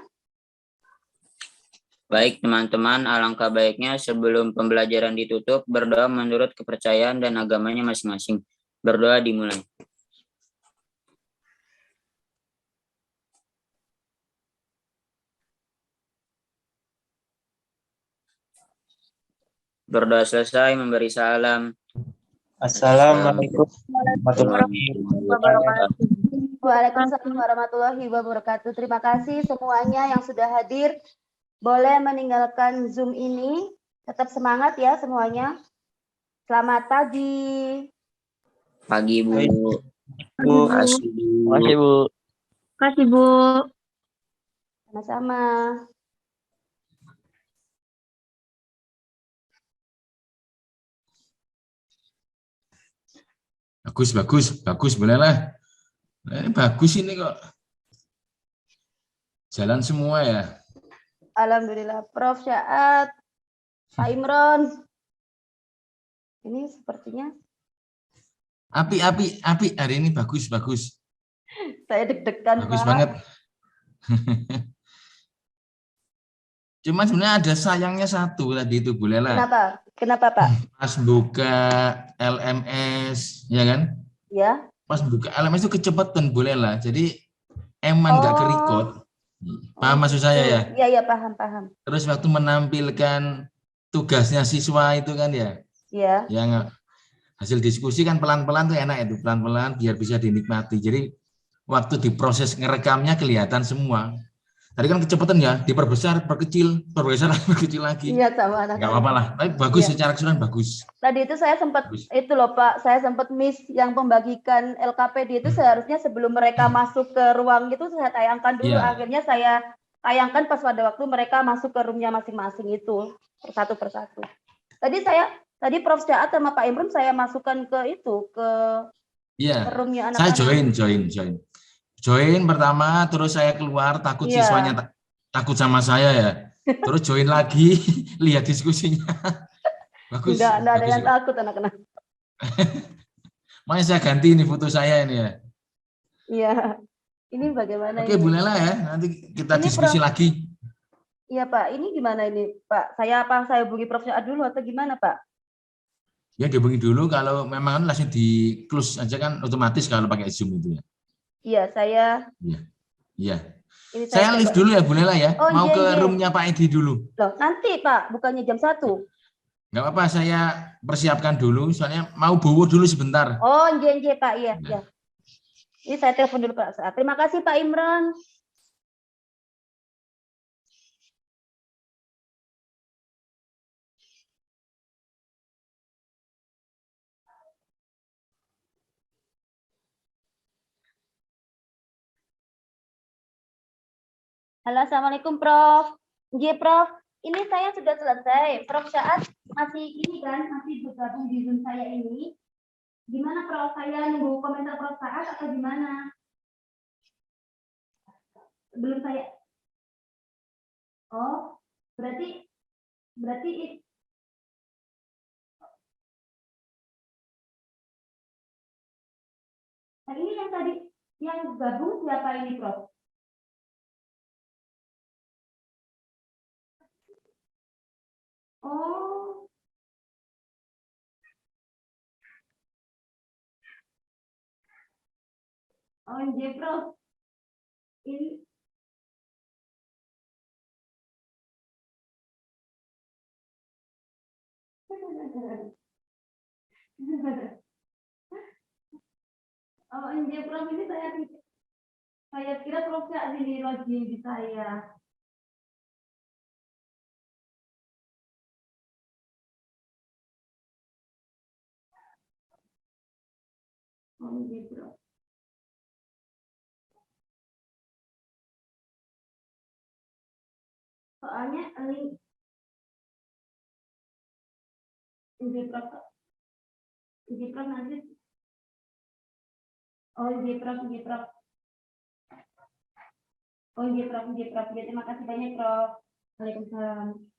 Baik teman-teman, alangkah baiknya sebelum pembelajaran ditutup, berdoa menurut kepercayaan dan agamanya masing-masing. Berdoa dimulai. Berdoa selesai, memberi salam. Assalamualaikum warahmatullahi wabarakatuh. Waalaikumsalam warahmatullahi wabarakatuh. Terima kasih semuanya yang sudah hadir. Boleh meninggalkan Zoom ini. Tetap semangat ya semuanya. Selamat pagi. Pagi, Bu. Bu. Makasih, Bu. Makasih, Bu. Makasih, Bu. Sama-sama. Bagus, bolehlah. Ini bagus ini kok. Jalan semua ya. Alhamdulillah, Prof. Syaad, Pak Imron. Ini sepertinya Api hari ini bagus. saya deg-degan, Bagus Pak. banget. Cuma sebenarnya ada sayangnya satu tadi itu, bolehlah. Kenapa, Pak? Pas buka LMS, ya kan? Ya. Pas buka LMS itu kecepatan, bolehlah. Jadi emang nggak ke-record. Paham maksud saya ya? Iya, paham. Terus waktu menampilkan tugasnya siswa itu kan ya? Iya. Yang hasil diskusi kan pelan-pelan tuh enak itu, pelan-pelan biar bisa dinikmati. Jadi waktu diproses ngerekamnya kelihatan semua. Tadi kan kecepatan ya, diperbesar, perkecil lagi. Iya, sama anak. Nggak apa-apa lah, tapi bagus Iya. secara keseluruhan bagus. Tadi itu saya sempat itu loh Pak, saya sempat miss yang pembagikan LKPD itu seharusnya sebelum mereka masuk ke ruang itu saya tayangkan dulu. Iya. Akhirnya saya tayangkan pas pada waktu mereka masuk ke roomnya masing-masing itu persatu. Tadi Prof. Syaad sama Pak Imron saya masukkan ke itu ke Iya. roomnya Saya anak-anak. join pertama, terus saya keluar takut Iya. siswanya takut sama saya ya. Terus join lagi, lihat diskusinya. Bagus. Enggak ada bagus yang kok. takut anak-anak. Makanya saya ganti ini foto saya ini ya. Iya. Ini bagaimana Oke, ini? bolehlah ya. Nanti kita Ini, diskusi Prof. lagi. Iya Pak, ini gimana ini Pak? Saya hubungi Prof. Syaad dulu atau gimana Pak? Ya dihubungi dulu, kalau memang langsung di close aja kan otomatis kalau pakai Zoom itu ya. Iya, saya. Iya. Ini Saya live dulu ya, bolehlah ya. Oh, Mau iya, ke iya. roomnya Pak Edi dulu. Loh, nanti Pak, bukannya jam 1. Nggak apa-apa, saya persiapkan dulu, soalnya mau bobo dulu sebentar. Oh, iya Pak, iya. Ini saya telepon dulu Pak. Terima kasih Pak Imron. Halo, Assalamualaikum Prof. Iya Prof, ini saya sudah selesai. Prof. Syaad masih ini kan, masih bergabung di Zoom saya ini. Gimana Prof? Saya nunggu komentar Prof. Syaad atau gimana? Belum saya. Oh, berarti nah, ini yang tadi yang gabung siapa ini Prof? Oh. Oh, iya Prof. Ini oh, iya Prof, ini saya kira Prof Syaad ini login di saya. Algebra. Soalnya algebra nanti algebra. Ya, terima kasih banyak, Prof. Waalaikumsalam.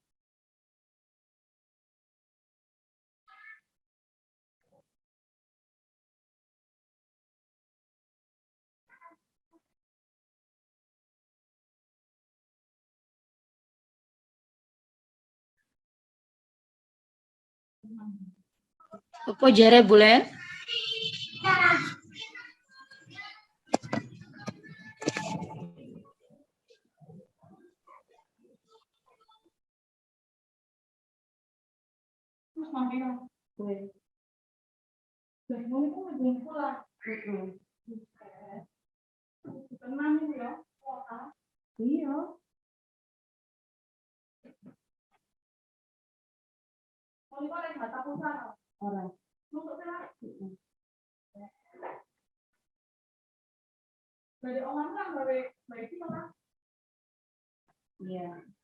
Apa jare bulan? Iya. Orang. Iya.